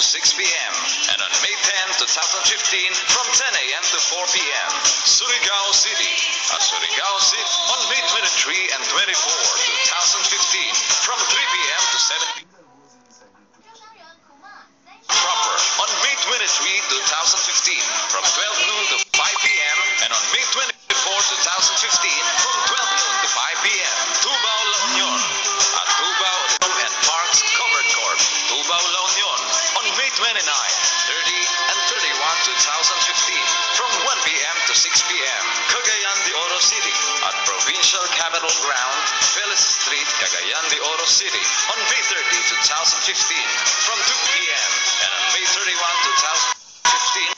6 p.m. and on May 10, 2015 from 10 a.m. to 4 p.m. Surigao City. At Surigao City on May 23 and 24, 2015 from 3 p.m. to 7 p.m. Proper on May 23, 2015 from 12 noon to 5 p.m. and on May 24, 2015 from 12 noon to 5 p.m. Tubao La Union at Tubao and Parks Covered Court, Tubao La Union on May 29, 30 and 31, 2015 from 1 p.m. to 6 p.m. Cagayan de Oro City at Provincial Capital Ground, Vélez Street, Cagayan de Oro City on May 30, 2015 from 2 p.m. and on May 31, 2015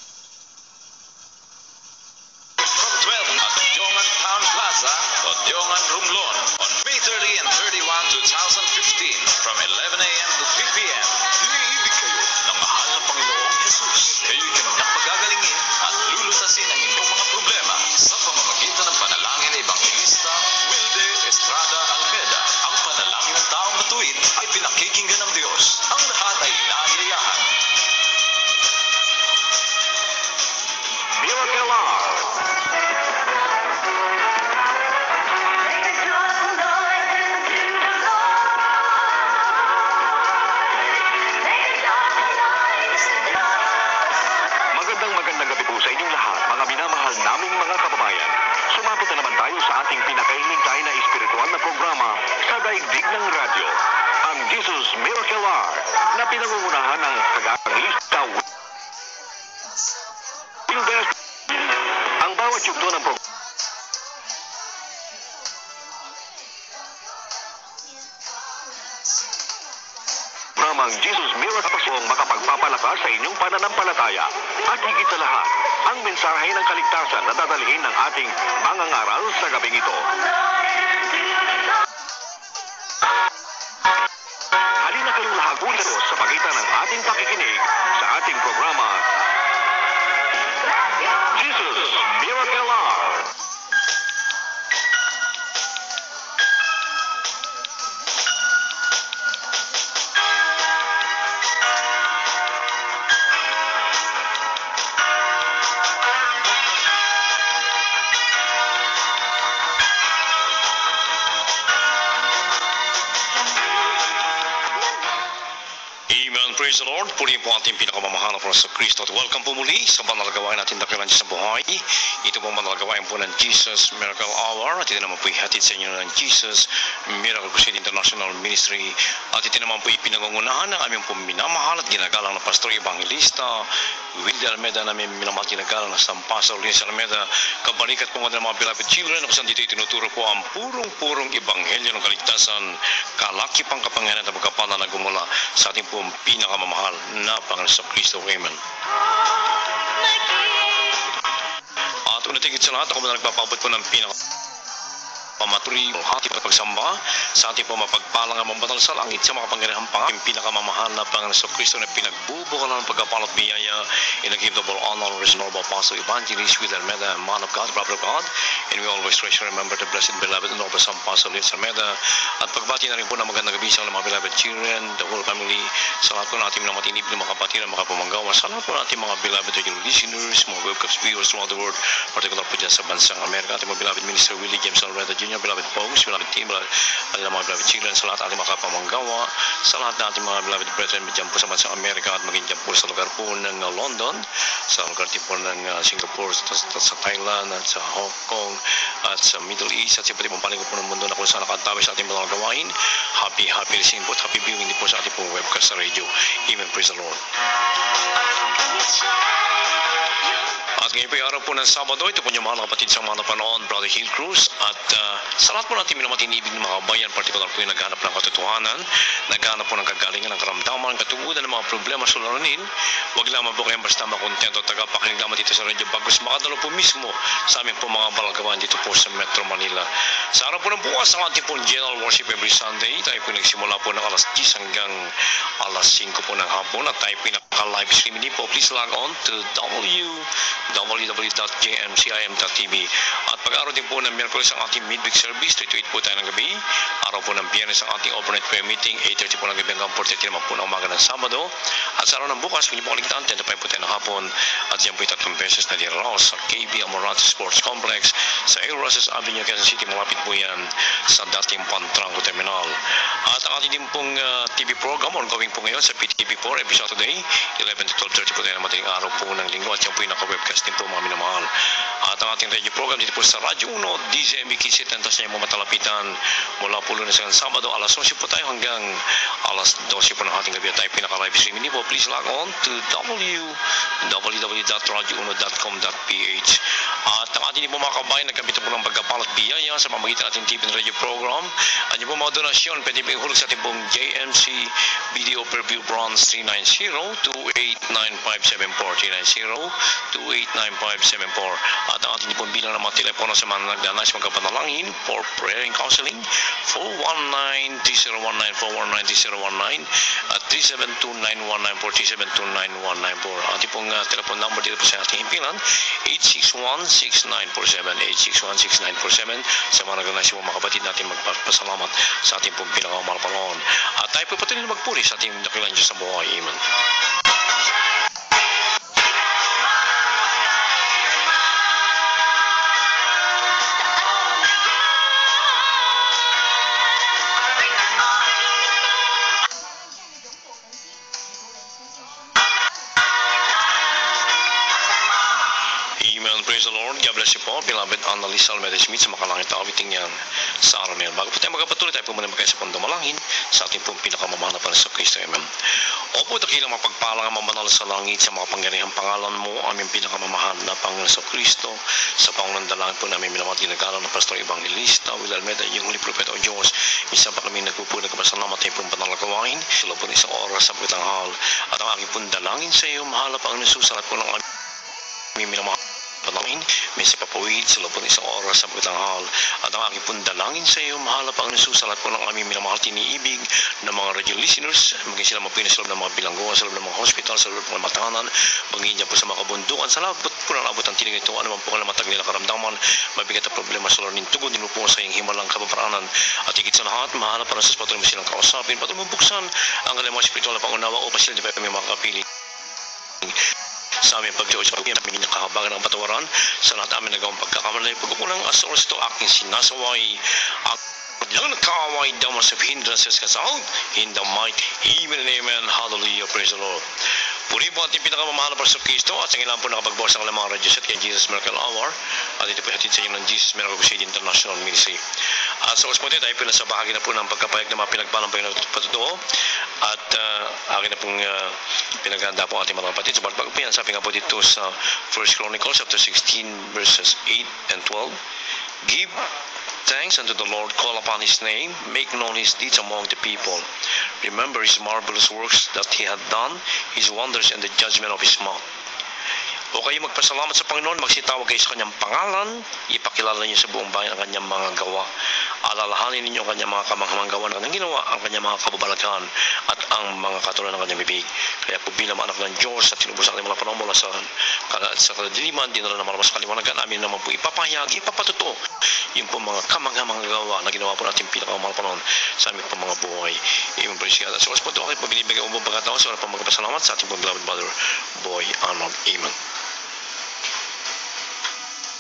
from 12 at Odiongan Town Plaza, Odiongan Romblon on May 30 and 31, 2015 from 11 a.m. to 3 p.m. Iniibig kayo ng mahal na Panginoong Jesus. Kayo'y kanyang pagagalingin at lulutasin ang inyong mga problema sa pamamagitan ng panalangin na Ebangelista Wilde Estrada Almeda. Ang panalangin ng taong matuwid ay pinakikinggan ng Diyos. Ang lahat ay inaanyayahan. Miracle Hour. Magandang gabi po sa inyong lahat, mga minamahal naming mga kababayan. Sumapit na naman tayo sa ating pinakainintay na espiritual na programa sa daigdig ng radyo, ang Jesus Miracle Hour, na pinangungunahan ng kag-aaranglista Wilde. Ang bawat yugto ng programang Jesus Miracle Pasong makapagpapalakas sa inyong pananampalataya at higit sa lahat, ang mensahe ng kaligtasan na dadalhin ng ating mangangaral sa gabing ito. Halina kayong lahat ulit sa pagitan ng ating pakikinig sa ating programa Jesus Miracle Hour. Praise the Lord. Puli po ating pinakamamahal na sa Kristo at welcome po muli sa banal na gawain natin dakilan sa buhay. Ito po ang banal na gawain po ng Jesus Miracle Hour at ito naman po ihatid sa inyo ng Jesus Miracle Crusade International Ministry at ito naman po ipinangungunahan ng aming po minamahal at ginagalang na Pastor Evangelista Wilde Almeda, namin minamahal ginagalang na San Pastor Luis Almeda. Kabalikat po ng mga beloved children kung saan dito itinuturo po ang purong ebanghelyo ng kaligtasan, kalakipang kapangyarihan at pagkapala na gumula sa ating po pinakamamahal na Panginoon sa Kristo. Amen. At unatigit sa lahat, ako na nagpapabot po ng pamatuloy ang ating pagsamba sa ating po mapagpalang amang batal sa langit sa makapangyarihang pangakong pinakamamahal na Panginoon sa Kristo na pinagbubukan ng pagkapalot biyaya. And I give double honor to His noble Apostle Evangelist Wilde Almeda, man of God, prophet of God, and we always treasure and remember the blessed, beloved, and noble San Pastor Luis Almeda. At pagbati na rin po ng magandang gabi sa mga beloved children, the whole family, sa lahat po natin mga matinib na mga kapatid na mga pumanggawa, sa lahat po natin mga beloved radio listeners, mga webcasts viewers throughout the world, particular po dyan sa bansang Amerika, ating mga beloved Minister Willie James Almeda Jr., beloved folks, beloved team, mga beloved children, sa lahat ating mga kapamanggawa, sa lahat natin mga beloved brethren dyan po sa bansang Amerika at maging dyan po sa lugar po ng London, sa lugar din po ng Singapore, sa Thailand, at sa Hong Kong, at sa Middle East, at sa pati pong paligid po ng mundo na kung saan nakatabi sa ating mga gawain. Happy listening po at happy viewing din po sa ating pong webcast sa radio. Amen. Praise the Lord. At ngayon po yung araw po ng Sabado, ito po yung mga kapatid sa mga napanoon, Brother Hill Cruz. At sa lahat po natin minamatinibig ng mga kabayan, particular po yung naghanap ng katotohanan, naghanap po ng kagalingan ng karamdaman, katugudan ng mga problema sa laranin. Huwag lamang po kayong basta makontento at tagapakinig lamang dito sa radyo bagos makadalo po mismo sa aming po mga balagawan dito po sa Metro Manila. Sa araw po ng bukas, ang ating po general worship every Sunday, tayo po nagsimula po ng alas 10 hanggang alas 5 po ng hapon at tayo po naka-live streaming din po. Please log on to www.jmcim.tv. At pag-araw din po ng Miyerkules ang ating midweek service, 3 to 8 po tayo ng gabi. Araw po ng Biyernes ang ating overnight prayer meeting, 8:30 po ng gabi hanggang 4:30 naman po ng umaga ng Sabado. At At sa araw ng bukas, hindi po kaligtaan, 10 to 5 po tayo ng hapon. At yan po yung 3 beses na dinaraos sa KB Amorante Sports Complex sa Roses Avenue, Quezon City. Malapit po yan sa dating Pantranco Terminal. At ang ating din pong TV program ongoing po ngayon sa PTV4 every Saturday, 11 to 12:30 po tayo na madaling araw po ng linggo. At yan po yung naka-webcast din po mga minamahal. At ang ating radio program dito po sa Radyo 1, DZMB Kisit, and tas niya mo matalapitan mula po Lunes hanggang Sabado, alas 11 po tayo hanggang alas 12 po ng ating gabi. At tayo pinaka-live streaming po. Please log on to www.radio1.com.ph. At ang ating po mga kabayan, nagkabit po ng pagkapalat biyaya sa pamagitan natin TV and radio program. At yung po mga donasyon, pwede po ihulog sa ating pong JMC Video Per-View Bronze 390-289-574-390-289-574. At ang ating pong bilang ng mga telepono sa mga nagdanais magkapanalangin for prayer and counseling, 419-3019, 419-3019, at 372-919-4, 372-919. Ating pong telephone number dito po sa ating himpilan, 861-6947, 861-6947. Sa mga nagdanais po mga kapatid natin magpapasalamat sa ating pong pinakamahal Panginoon. At tayo po patuloy na magpuri sa ating dakilang Diyos sa buhay. Amen. Praise the Lord. God bless you po. Beloved Annalisa Almeida Smith sa makalangit na awiting yan sa araw na yan. Bago po tayo magkapatuloy, tayo po muna magkaya sa pandamalangin sa ating pong pinakamamahal na Panginoon sa Kristo. Amen. Opo, dakilang mapagpalang ang mamanal sa langit sa mga pangyarihang pangalan mo, aming pinakamamahal na Panginoon sa Kristo. Sa pangunan dalangin po namin minamati nag-aaral ng Pastor Evangelista Will Almeida, yung huli propeta o Diyos. Minsan pa kami nagpupunag kapasalamat tayo pong panalagawain. Sila po isang oras sa pagtanghal. At ang aking pong dalangin sa iyo, mahal na Panginoon Jesus, salat po ng aming minamahal panalangin, may sa papawid sa loob ng isang oras sa pagtanghal. At ang aking pong dalangin sa iyo, mahal na Panginoon Jesus, sa lahat po ng aming minamahal tiniibig ng mga radio listeners, maging sila mapinas sa loob ng mga bilangguan, sa loob ng mga hospital, sa loob ng mga matahanan, maging niya po sa mga kabundukan, sa labot po ng labot ang tinig ito, ano man po kalamatag nila karamdaman, mabigat na problema sa loob ng tugon, nilupo sa iyong himalang kabaparaanan. At higit sa lahat, mahal na Panginoon Jesus, patuloy mo silang kausapin, patuloy mo buksan ang kanilang mga spiritual na pangunawa upang sila di pa kami makakapili sa aming pag-Diyos, pag-ibig ng kahabagan ng patawaran sa lahat aming nagawang pagkakamali, pagkukulang asoras ito aking sinasaway ang lang nakaway damas of hindrances kasound in the might, even and amen, hallelujah, praise the Lord. Puri po ating pinakamamahal na Pastor Cristo at sa ilan po nakapagbawas ang lamang radyo set kay Jesus Miracle Hour at ito po hatid sa inyo ng Jesus Miracle Crusade International Ministry. At sa oras po tayo po nasa bahagi na po ng pagkapayag na mga pinagpalang pa yung patotoo at akin na pong pinaganda po ating mga kapatid. So bago po yan, sabi nga po dito sa 1 Chronicles chapter 16 verses 8 and 12, give thanks unto the Lord, call upon His name, make known His deeds among the people. Remember His marvelous works that He had done, His wonders and the judgment of His mouth. O kayo magpasalamat sa Panginoon, magsitawag kayo sa Kanyang pangalan, ipakilala niyo sa buong bayan ang Kanyang mga gawa. Alalahanin ninyo ang Kanyang mga kamanghamang gawa na Kanyang ginawa, ang Kanyang mga kababalaghan at ang mga katulad ng Kanyang bibig. Kaya po bilang anak ng Diyos at tinubos ang mga panahon mula sa kadiliman, dinala na malabas kaliwanagan, amin naman po ipapahayag, ipapatuto yung po mga kamanghamang gawa na ginawa po natin pinakamahal panahon sa aming po mga buhay. Amen, praise God. So, po ito, okay po binibigay mo po pagkataon sa po magpasalamat sa ating po beloved brother, Boy Arnold. Amen.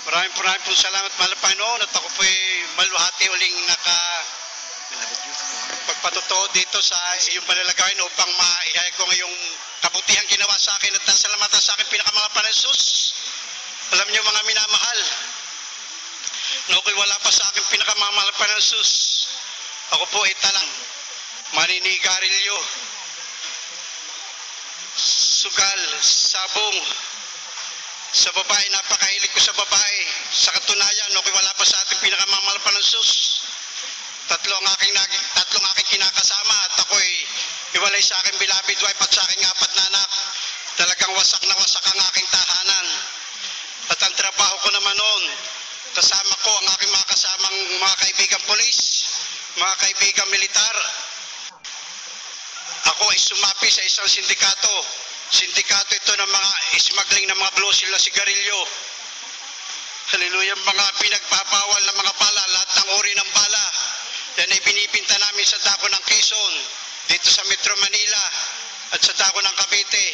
Maraming po salamat, mahal na Panginoon, at ako po'y maluhati uling pagpatuto dito sa iyong palalagayin upang maihayag ko ngayong kabutihang ginawa sa akin at nasalamatan sa akin pinakamahal na Jesus. Alam niyo mga minamahal, na ako'y wala pa sa akin pinakamahal na Jesus. Ako po ay talang maninigarilyo, sugal, sabong, sa babae, napakahilig ko sa babae. Sa katunayan, ako'y wala pa sa ating pinakamamahal na Jesus. Tatlong aking kinakasama at ako'y iwalay sa aking beloved wife at sa aking 4 na anak. Talagang wasak na wasak ang aking tahanan. At ang trabaho ko naman noon, kasama ko ang aking mga kasamang mga kaibigang polis, mga kaibigang militar. Ako ay sumapi sa isang sindikato. Sindikato ito ng mga smuggling ng mga blosil na sigarilyo. Hallelujah, mga pinagpapawal ng mga bala, lahat ng uri ng bala. Yan ay binibinta namin sa dako ng Quezon, dito sa Metro Manila, at sa dako ng Cavite.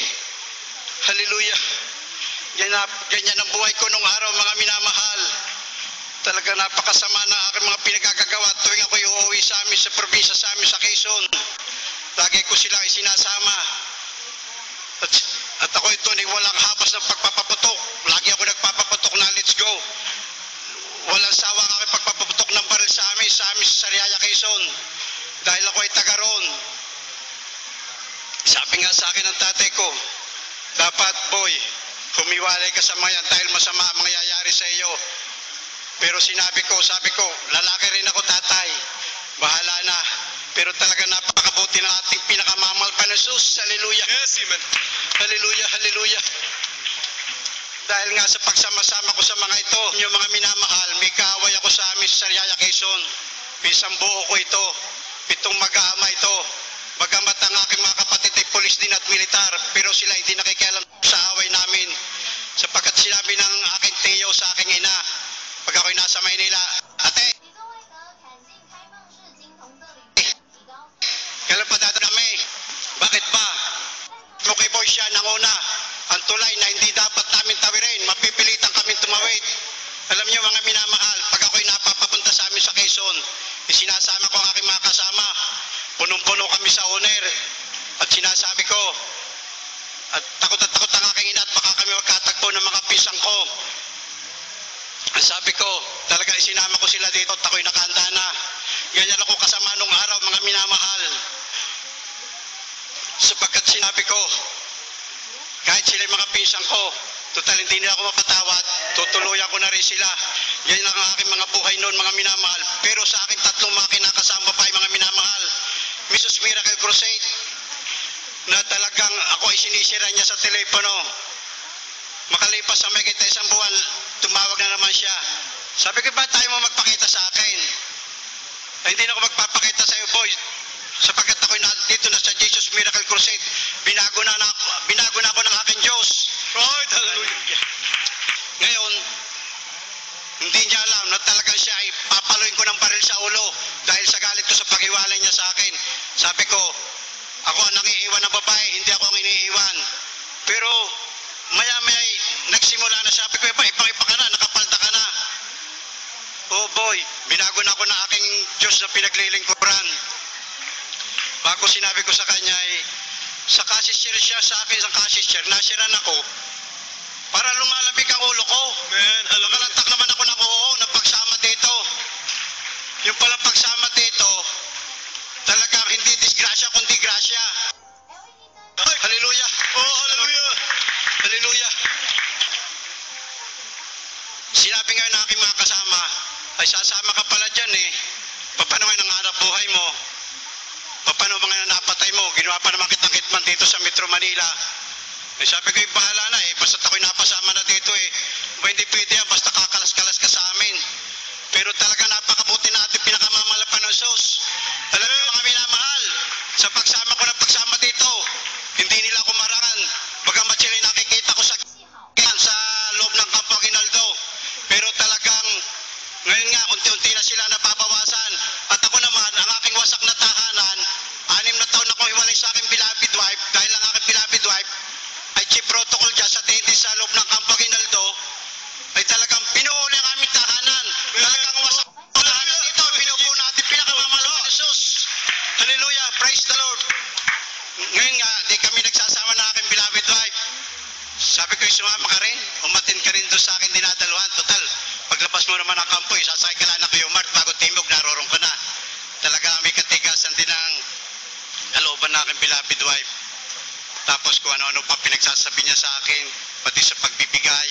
Ganyan ang buhay ko nung araw, mga minamahal. Talaga napakasama na aking mga pinagagagawa tuwing ako'y uuwi sa amin sa probinsya sa amin sa Quezon. Lagi ko sila isinasama. At ako ito ni walang habas ng pagpapaputok. Lagi ako nagpapaputok na let's go. Walang sawa aking pagpapaputok ng baril sa amin sa Sariaya, Quezon. Dahil ako ay taga roon. Sabi nga sa akin ng tatay ko, dapat boy, humiwalay ka sa mga yan dahil masama ang mangyayari sa iyo. Pero sabi ko, lalaki rin ako tatay. Bahala na. Pero talaga napakabuti ng ating pinakamamalpan na Jesus. Hallelujah. Yes, amen. Hallelujah, hallelujah. Dahil nga sa pagsama-sama ko sa mga ito, yung mga minamahal, may kaaway ako sa amin sa Sariaya, Quezon. Isang buo ko ito. 7 mag-aama ito. Bagamat ang aking mga kapatid ay polis din at militar, pero sila hindi nakikialam sa away namin. Sapagkat sinabi ng aking tiyo sa aking ina, pag ako'y nasa Maynila, ate, kailan pa dada kami? Bakit ba? Okay boy siya nang una. Ang tulay na hindi dapat namin tawirin, mapipilitan kami tumawid. Alam niyo mga minamahal, pag ako'y napapapunta sa amin sa Quezon, isinasama ko ang aking mga kasama. Punong-puno kami sa owner. At sinasabi ko, at takot ang aking ina at baka kami magkatagpo ng mga pisang ko. Ang sabi ko, talaga isinama ko sila dito at ako'y nakahanda na. Ganyan ako kasama nung araw, mga minamahal. Sapagkat sinabi ko, kahit sila mga pisang ko, total hindi nila ako mapatawad, tutuluyan ko na rin sila. Yan ang aking mga buhay noon, mga minamahal. Pero sa aking 3 mga kinakasama pa mga minamahal, Mrs. Miracle Crusade, na talagang ako ay sinisira niya sa telepono. Makalipas sa may kita 1 buwan, tumawag na naman siya. Sabi ko, ba tayo mo magpakita sa akin? Ay, hindi na ako magpapakita sa iyo, boy. Sapagkat ako'y dito na sa Jesus Miracle Crusade, binago na ako ng aking Diyos. Right, hallelujah. Ngayon, hindi niya alam na talagang siya ay papaluin ko ng baril sa ulo dahil sa galit ko sa paghiwalay niya sa akin. Sabi ko, ako ang nangiiwan ng babae, hindi ako ang iniiwan. Pero maya-maya nagsimula na, sabi ko, ipang-ipa ka na, nakapalta ka na. Oh boy, binago na ako ng aking Diyos na pinaglilingkuran. Bago sinabi ko sa kanya ay, sa kasisir siya sa akin, sa kasisir, nasiran ako para lumalabig ang ulo ko. Amen, hallelujah. Nakalantak naman ako ng oo na pagsama dito. Yung pala pagsama dito, talagang hindi disgrasya kundi grasya. Hallelujah. Oh, hallelujah. Hallelujah. Sinabi nga ng aking mga kasama, ay sasama ka pala dyan eh. Paano nga nangarap buhay mo? Paano mga napatay mo? Ginawa pa naman kitang hitman dito sa Metro Manila. Eh, sabi ko, bahala na eh. Basta ako'y napasama na dito eh. Hindi pwede yan, basta kakalas-kalas ka sa amin. Pero talaga napakabuti na ating pinakamamalapan ng Diyos. Alam niyo mga minamahal, sa pagsama ko na pagsama dito, hindi nila ako marangan. Bagamat sila nakikita ko sa loob ng Campo Aguinaldo. Pero talagang, ngayon nga, unti-unti na sila napapawasan. At ako naman, ang aking wasak na tahanan, 6 na taon akong hiwalay sa aking beloved wife, dahil ang aking beloved wife ay chief protocol dyan sa dentist sa loob ng Campo Aguinaldo, ay talagang pinuhuli ang aming tahanan. Talagang wasak na tahanan ito, pinubuo natin pinakamamalakan ni Jesus. Hallelujah, praise the Lord. Ngayon nga, di kami nagsasama ng aking beloved wife. Sabi ko, sumama ka rin, umatin ka rin doon sa akin dinadaluhan. Total, paglabas mo naman ng kampo, sasakay ka lang na kayo, Mart, bago timog, narorong ka na. Talaga may katigasan din ang kalooban ng aking beloved wife. Tapos kung ano-ano pa pinagsasabi niya sa akin, pati sa pagbibigay.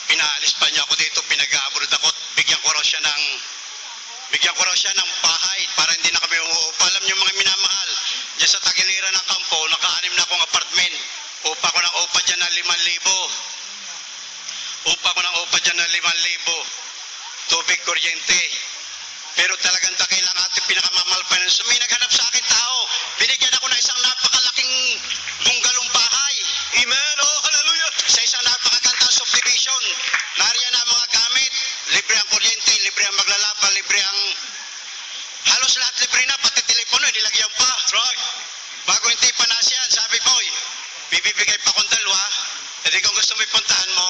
Pinaalis pa niya ako dito, pinag-abroad ako, bigyan ko raw siya ng bahay para hindi na kami umuupa. Alam niyo mga minamahal, dyan sa tagiliran ng kampo, naka-6 na akong apartment. Upa ko ng upa dyan ng 5,000. Upa ko ng upa dyan ng 5,000. Tubig, kuryente. Pero talagang dakilang ating pinakamamalpan. So may naghanap sa akin tao. Binigyan ako ng isang napakalaking bunggalong bahay. Amen, oh, hallelujah. Sa isang napakagandang subdivision. Nariyan na mga gamit. Libre ang kuryente, libre ang maglalaba, libre ang... Halos lahat libre na, pati telepono, nilagyan pa. That's right. Bago hindi pa nasyan, sabi boy, may bibigay pa akong dalawa. Hindi kung gusto mo ipuntahan mo.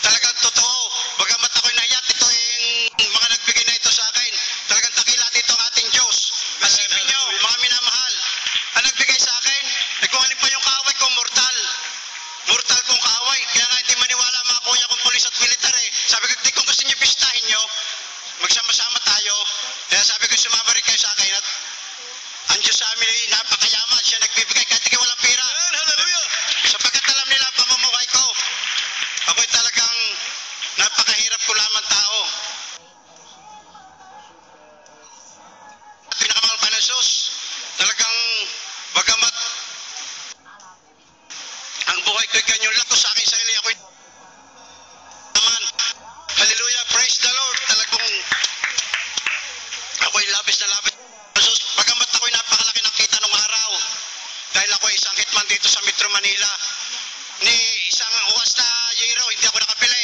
Talagang totoo. Bagamat ako'y nahiya, ito yung mga nagbigay na ito sa akin. Talagang takila dito ang ating Diyos. Asipin nyo, mga minamahal, ang nagbigay sa akin, kung alin pa yung kaaway ko, mortal. Mortal kong kaaway. Kaya nga hindi maniwala mga kuya kong polis at militar eh. Sabi ko, di kung gusto nyo bistahin nyo, magsama-sama tayo. Kaya sabi ko, sumama rin kayo sa akin at ang Diyos sa amin ay napakayaman. Siya nagbibigay kahit hindi walang pera. Hallelujah! Sapagkat alam nila ang pamumuhay ko. Ako'y talagang napakahirap ko lamang tao. Pinakamahal pa ng Diyos. Talagang bagamat ang buhay ko'y kanyang lato sa aking sarili, ako'y naman. Hallelujah, praise the Lord. Talagang ako'y labis na labis. Jesus, bagamat ako'y napakalaki ng kita nung araw. Dahil ako'y isang hitman dito sa Metro Manila. Ni isang uwas na yero, hindi ako nakapili.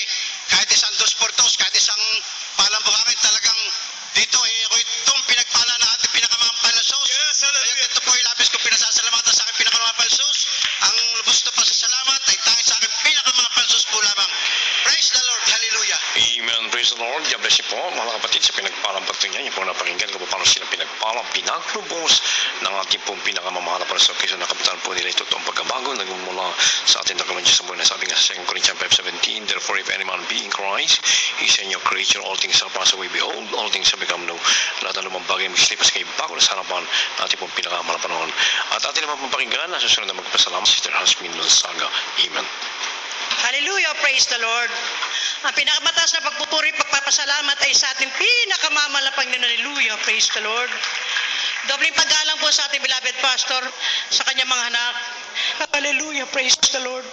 Kahit isang 2x2, kahit isang palang buhangin, talagang dito ako'y itong pinagpala na ating pinakamahal na Diyos. Yes, hallelujah. Kaya ito po ay labis ko pinasasalamatan sa aking pinakamahal na Diyos. Ang lubos na pasasalamat ay tanging sa aking pinakamahal na Diyos po lamang. Praise the Lord, hallelujah. Amen. Praise the Lord. God bless you po, mga kapatid, sa pinagpalang pagto niya. Yung po napakinggan kung paano sila pinagpalang, pinaglubos ng ating pong pinakamamahal na Panginoon Kristo na kapitan po nila ito ang pagkabago nagmumula sa ating nagkaman Diyos sa buhay na sabi nga sa 2 Corinthians 5:17, therefore if any man be in Christ, he is a new creature, all things are passed away, behold, all things have become new. Lahat ng lumang bagay magsilipas kay bago na sa harapan ng ating pong pinakamahal na panahon. At ating naman pong pakinggan na susunod na magpasalamat, Sister Hasmin Gonzaga. Amen. Hallelujah, praise the Lord. Ang pinakamataas na pagpupuri, pagpapasalamat ay sa ating pinakamamahal na Panginoon. Hallelujah, praise the Lord. Dobling paggalang po sa ating beloved pastor, sa kanyang mga anak. Hallelujah, praise the Lord.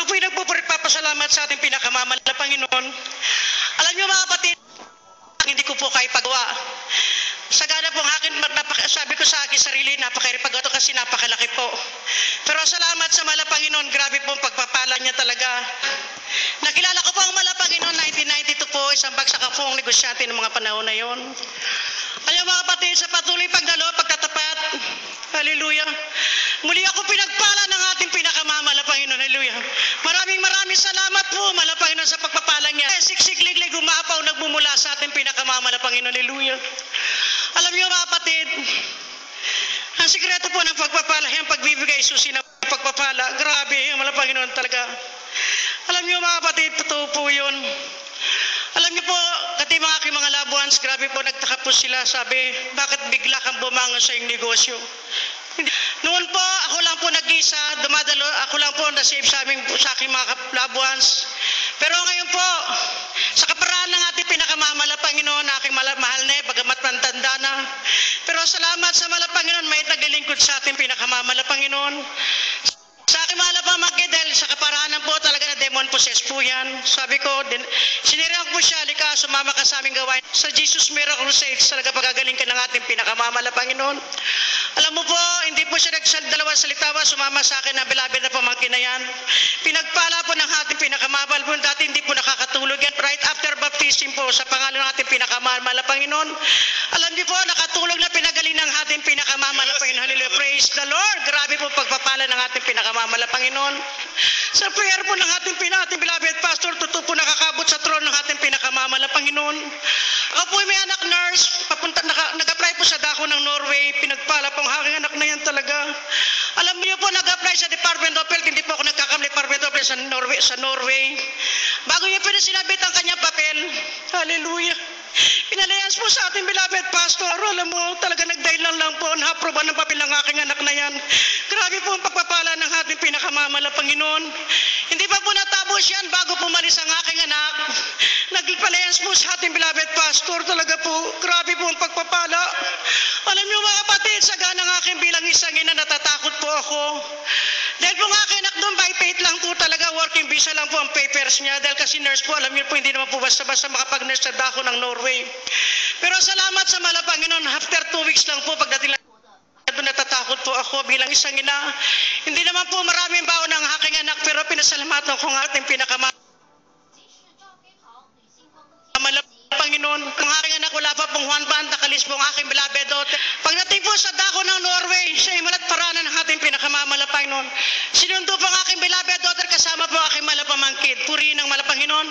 Ang pinagpupuri, pagpapasalamat sa ating pinakamamahal na Panginoon. Alam niyo mga kapatid, hindi ko po kayo pagawa. Sagana po ang akin, sabi ko sa akin sarili, napakahirap paggawa kasi napakalaki po. Pero salamat sa mahal na Panginoon, grabe po ang pagpapala niya talaga. Nakilala ko po ang mahal na Panginoon, 1992 po, isang bagsak akong negosyante ng mga panahon na yon. Ayaw mga kapatid, sa patuloy pagdalo, pagtatapat, hallelujah. Muli ako pinagpala ng ating pinakamamahal na Panginoon, hallelujah. Maraming salamat po, mahal na Panginoon, sa pagpapala niya. Siksik-liglig, umapaw, nagmumula sa ating pinakamamahal na Panginoon, hallelujah. Alam niyo mga kapatid, ang sikreto po ng pagpapala, yung pagbibigay susi ng pagpapala, grabe, ang mahal na Panginoon talaga. Alam niyo mga kapatid, totoo po yun. Alam niyo po, kati mga aking mga loved ones, grabe po, nagtaka po sila, sabi, bakit bigla kang bumangon sa iyong negosyo? Noon po, ako lang po nag-isa, dumadalo, ako lang po na-save sa aking mga loved ones. Pero ngayon po, sa kaparaan ng ating pinakamamahal na Panginoon, aking mahal na, bagamat pantanda na. Pero salamat sa mahal na Panginoon, may naglilingkod sa ating pinakamamahal na Panginoon. Sa aking mahal na pamangkin, dahil sa kaparaanan po talaga na demon possessed po yan. Sabi ko, sinirang po siya, halika, sumama ka sa aming gawain. Sa Jesus Miracle Crusade, talaga pagagaling ka ng ating pinakamamahal na Panginoon. Alam mo po, hindi po siya nagdalawang salitawa, sumama sa akin na bilabid na pamangkin na yan. Pinagpala po ng ating pinakamamahal po, dati hindi po nakakatulog yan. Right after baptism po, sa pangalan ng ating pinakamamahal na Panginoon. Alam niyo po, nakatulog na pinagaling ng ating pinakamamahal na Panginoon. Hallelujah, praise the Lord. Grabe po pagpapala ng ating pinakamamahal na Panginoon. Sa prayer po ng ating beloved pastor, totoo po nakakabot sa throne ng ating pinakamamahal na Panginoon. Ako po may anak nurse, nag-apply po sa dako ng Norway, pinagpala po ang aking anak na yan talaga. Alam niyo po, nag-apply sa Department of Health, hindi po ako nagkakamali Department of Health sa Norway. Bago niya pinasinabit ang kanyang papel, hallelujah. Pinalayas po sa ating beloved pastor, alam mo, talaga nagdahilan lang po, na-aproban ng papel ng aking anak na yan. Grabe po ang pagpapala ng ating pinakamamahal na Panginoon. Hindi pa po natapos yan bago pumalis ang aking anak. Nagpalayas po sa ating beloved pastor, talaga po, grabe po ang pagpapala. Alam niyo mga kapatid, sa ganang aking bilang isang ina, natatakot po ako. Dahil po ang aking anak doon, by faith lang po talaga, working visa lang po ang papers niya. Dahil kasi nurse po, alam niyo po, hindi naman po basta-basta makapag-nurse sa dako ng Norway. Pero salamat sa mahal na Panginoon, after 2 weeks lang po, pagdating lang natatakot po ako bilang isang ina. Hindi naman po maraming baon ng aking anak, pero pinasalamatan ko ang ating pinakamahal na Panginoon. Ang aking anak, wala pa pong Juan Band, nakalis po ang aking beloved daughter. Pagdating po sa dako ng Norway, siya ay malat paranan ng ating pinakamamahal na Panginoon. Sinundo po ang aking beloved daughter kasama po ang aking malapamangkid. Purihin ng malapanginoon.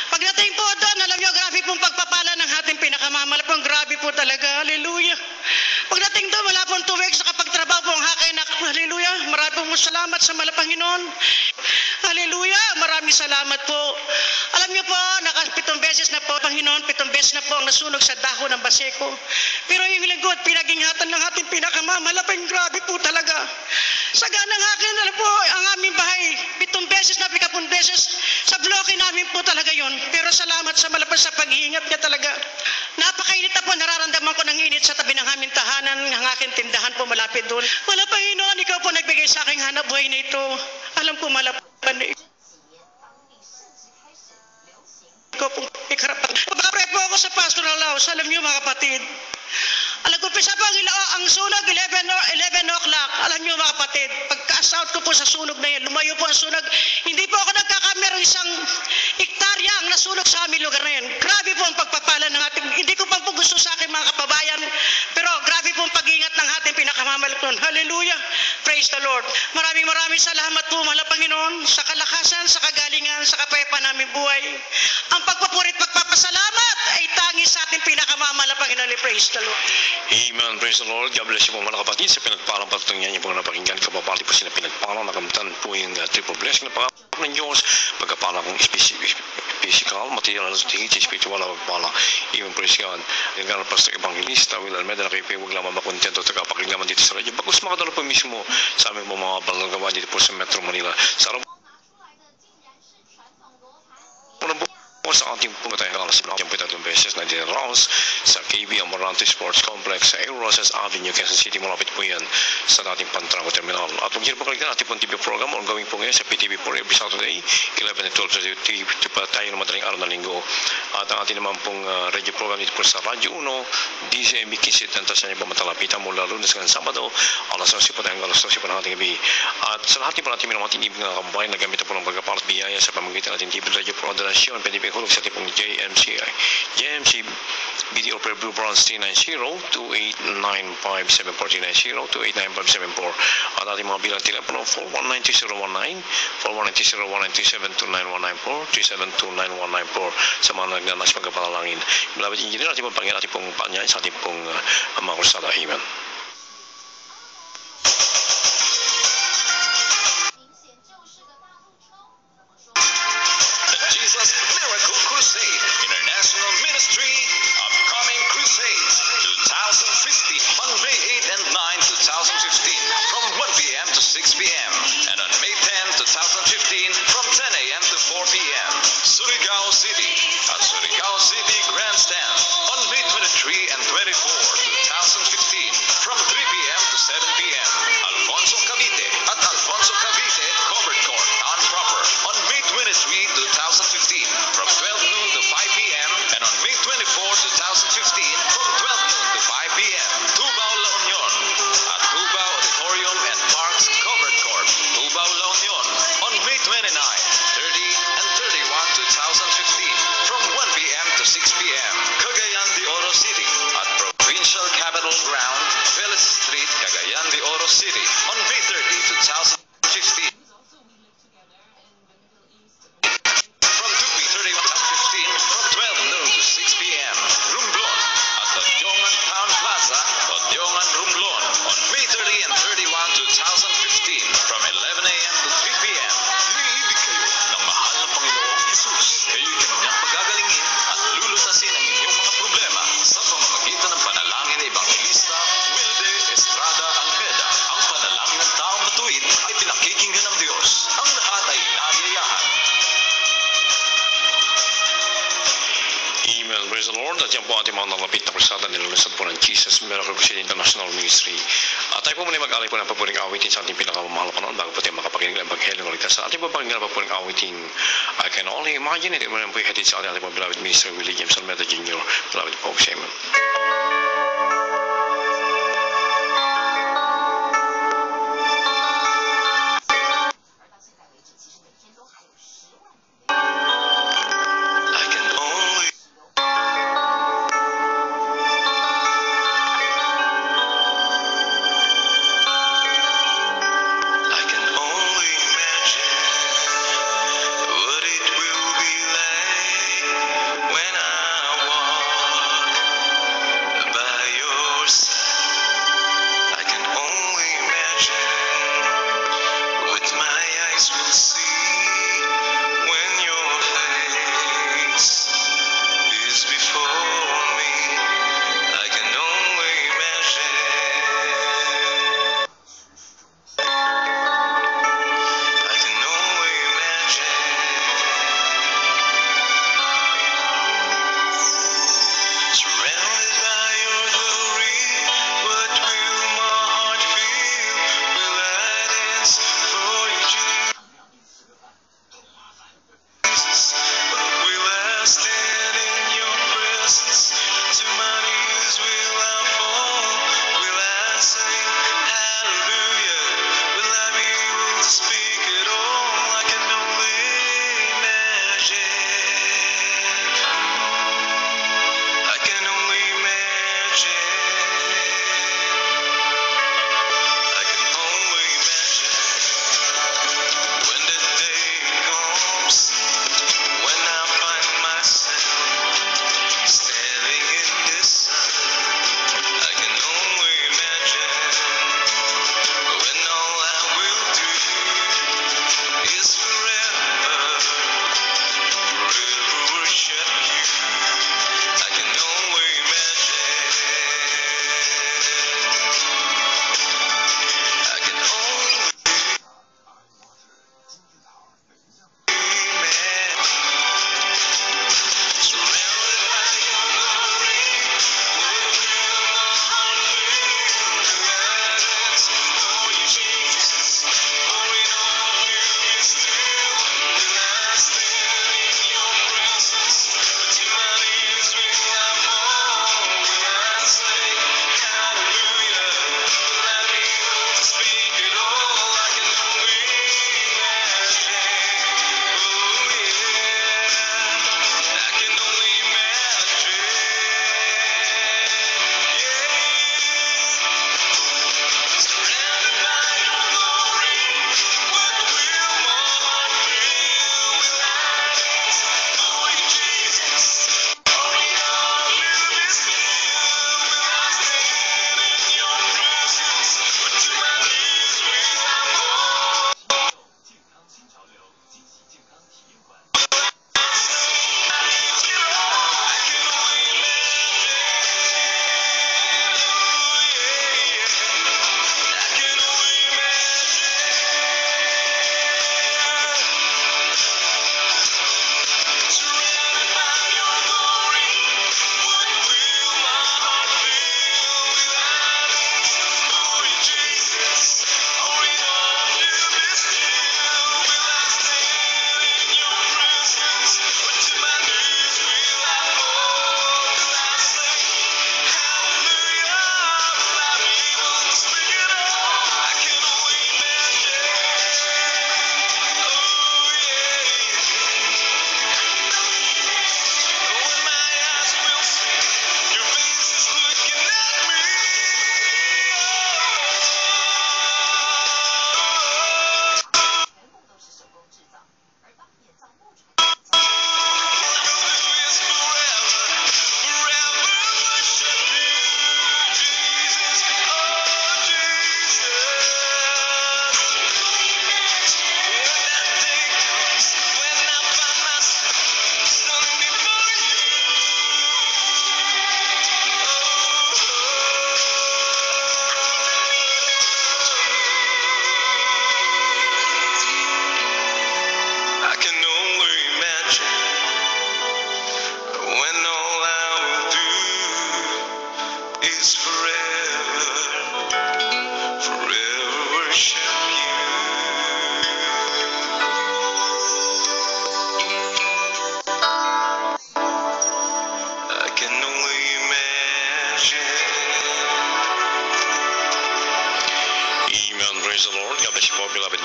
Pagdating po doon, alam niyo, grabe pong pagpapala ng ating pinakamamalapang. Grabe po talaga. Hallelujah. Pagdating doon, wala pong 2 weeks, nakapagtrabaho po ang aking anak. Hallelujah. Marami pong salamat sa malapanginoon. Hallelujah. Maraming salamat po. Alam niyo po, 7 beses na po, Panginoon, 7 beses na po ang nasunog sa dahon ng baseko. Pero yung lingkod, pinagingatan ng ating pinakamamalapang. Grabe po talaga. Sagana ng akin, alam po, ang aming bahay, 7 beses na 10 beses, sa bloke namin po talaga yon. Pero salamat sa malapas sa pag-iingat niya talaga. Napakainit na po, nararamdaman ko ng init sa tabi ng aming tahanan, ang aking tindahan po malapit doon. Wala, Panginoon, ikaw po nagbigay sa aking hanap buhay na ito. Alam ko malapan na ikaw po ikarapat. Pagkapre po ako sa pastoral house, alam niyo mga kapatid, alam ko, pisa po ang sunog, 11 o'clock. Alam niyo mga kapatid, pagka-cast out ko po sa sunog na yan, lumayo po ang sunog. Hindi po ako nagkakamera, isang hektarya ang nasunog sa aming lugar na yan. Grabe po ang pagpapala ng ating, hindi ko pa po gusto sa aking mga kababayan, pero grabe po ang pag-ingat ng ating pinakamamalakon. Hallelujah! Praise the Lord! Maraming salamat po, mahal na Panginoon, sa kalakasan, sa kagalingan, sa kapayapaan namin buhay. Ang pagpapurit, pagpapasalamat ay tangis sa ating pinakamamalakon, Panginoon. Praise the Lord! Amen. Praise the Lord. God bless you po mga kapatid sa pinagpalang patutungan niyo po na napakinggan. Kapapali po sila pinagpalang. Nakamtan po yung triple blessing na pagkapalang ng Diyos. Pagkapalang kong physical, material, spiritual, pagkapalang. Even praise God. Nagkaroon pa sa Evangelista, Will Almeida, na kayo po huwag lamang makontento at tagapakinggan dito sa radyo. Bagos makadalo po mismo sa aming mga balagawa dito po sa Metro Manila. Sa araw sa ating pumatay ng alas 7 beses na dinaraos sa KB Amarante Sports Complex sa Air Rosas Avenue, Quezon City. Malapit po yan sa dating Pantranco Terminal. At huwag niyo po kaligtan ating pong TV program ongoing po ngayon sa PTV4 every Saturday 11 and 12 ito pa tayo ng madaling araw na linggo. At ang ating naman pong radio program dito po sa Radyo 1 DCMB Kisit ng Tasanya Pamatalapitan mula Lunes hanggang Sabado alas 11 po tayo hanggang alas 12 po ng ating gabi. At sa lahat po natin mga tinibig ng kababayan na gamit po ng pagkapalat biyaya sa pamagitan natin TV Radio Production pwede po hulog sa ating pong JMC BDO per Blue Bronze 390-28957-490 28957-4 at ating mga bilang telepono 419-0119 419-0197-29194 3729194 sa mga nagnanas pagkapalalangin. Malapit engineer ating pong pangyan ating pong panya sa ating pong mga kursada. Amen. International Ministry Upcoming Crusades 2015 on May 8 and 9, 2015 from 1 p.m. to 6 p.m. and on May 10, 2015 from 10 a.m. to 4 p.m. Surigao City at Surigao City Grandstand on May 23 and 24, 2015 from 3 p.m. to 7 p.m. Alfonso Cavite at Alfonso Cavite Covered Court Town Proper on May 23, 2015 from 12 noon to 5 p.m. and on May 24, 2015 from 12 noon to 5 p.m. Tubao La Union at Tubao Auditorium and Parks Covered Court, Tubao La Union on May 29, 30 and 31, 2015 from 1 p.m. to 6 p.m. Cagayan de Oro City at Provincial Capitol Ground, Vélez Street, Cagayan de Oro City on May 30, 2015 from 2 p.m. 2015 from 12 noon to 6 p.m. Romblon at Odiongan Town Plaza, Odiongan Romblon on May 30 and 31, 2015 from 11 a.m. to 3 p.m. Iniibig kayo ng mahal na Panginoong Jesus. Kayo'y kanyang pagagalingin at lulutasin ang inyong mga problema sa pamamagitan ng panalangin na Evangelista Wilde Estrada Almeida. Ang panalangin ng taong matuwid ay pinakikinggan ng Diyos. Ang lahat ay inaagayahan. Amen. Praise the Lord. At yan po ating mga nalapit na kursada nilulusad po ng Jesus Miracle Crusade International Ministry. At tayo po muna mag-alay po ng papuring awitin sa ating pinakamamahal pa noon bago po tayo makapakinig ng Ebanghelyo ng Ligtas. Sa ating papakinggan na papuring awitin, I can only imagine it. Ito po ihatid sa ating beloved Minister Willie James Almeida Jr. Beloved folks, amen. I can only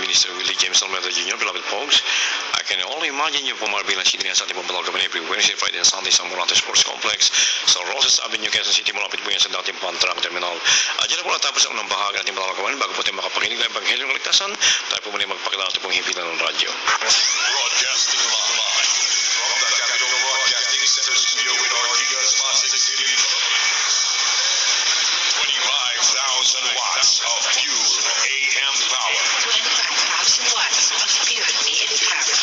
Minister Willie James Almeida Jr., beloved folks. I can only imagine yung pumarbilang sitting sa ating pambalagaman every Wednesday, Friday, and Sunday sa Morante Sports Complex sa Roses Avenue, Quezon City, malapit po yan sa dating Pantrak Terminal. Diyan na po natapos ang unang bahagi ng ating pambalagaman. Bago po tayo makapakinig ng Ebanghelyo ng Kaligtasan, tayo po muna magpakilala ito pong himpilan ng radyo. Broadcasting live from the Capital Broadcasting Center studio in Ortigas, Pasig City, Philippines. 25,000 watts of pure AM power. 25,000 watts of pure AM power.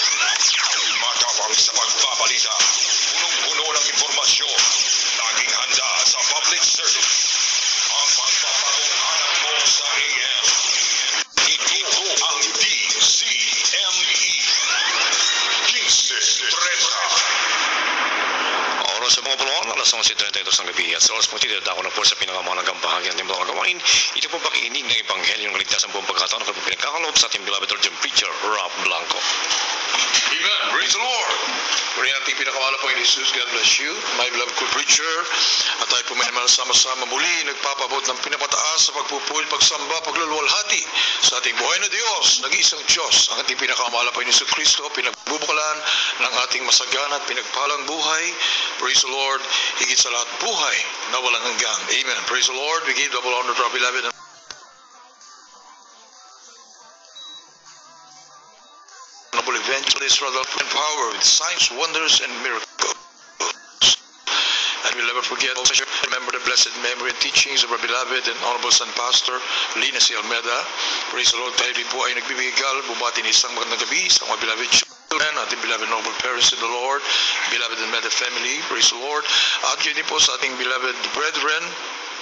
Matapang sa pagbabalita. Punong-puno ng impormasyon. Laging handa sa public service. Ang pagpapagong hanap mo sa AM. Ito ang DZME. 15:30. Oras sa mga puluhan, alas 11:32 ng gabi at sa oras po tinadako na po sa pinakamahalagang bahagi ng ating mga gawain. Ito po pakikinig ng Ebanghelyo ng Kaligtasan buong pagkataon na po pinagkakaloob sa ating beloved Lord Preacher, Rob Blanco. Amen. Praise the Lord. Purihin natin pinakamahal po ni Jesus. God bless you. My beloved co-preacher. At tayo po may sama-sama muli nagpapabot ng pinapataas sa pagpupuli, pagsamba, pagluluwalhati sa ating buhay na Diyos. Nag-iisang Diyos. Ang ating pinakamahal po ni Jesus Kristo. Pinagbubukalan ng ating masagana at pinagpalang buhay. Praise the Lord. Higit sa lahat buhay na walang hanggan. Amen. Praise the Lord. We give double honor to our beloved and noble evangelist, rather power with signs, wonders, and miracles. And we'll never forget, also remember the blessed memory and teachings of our beloved and honorable son pastor, Lina C. Almeida. Praise the Lord. Tayo rin po ay nagbibigal, bumati ng isang magandang gabi sa mga beloved children, ating beloved noble parents in the Lord, beloved Almeida family. Praise the Lord. At yun din po sa ating beloved brethren,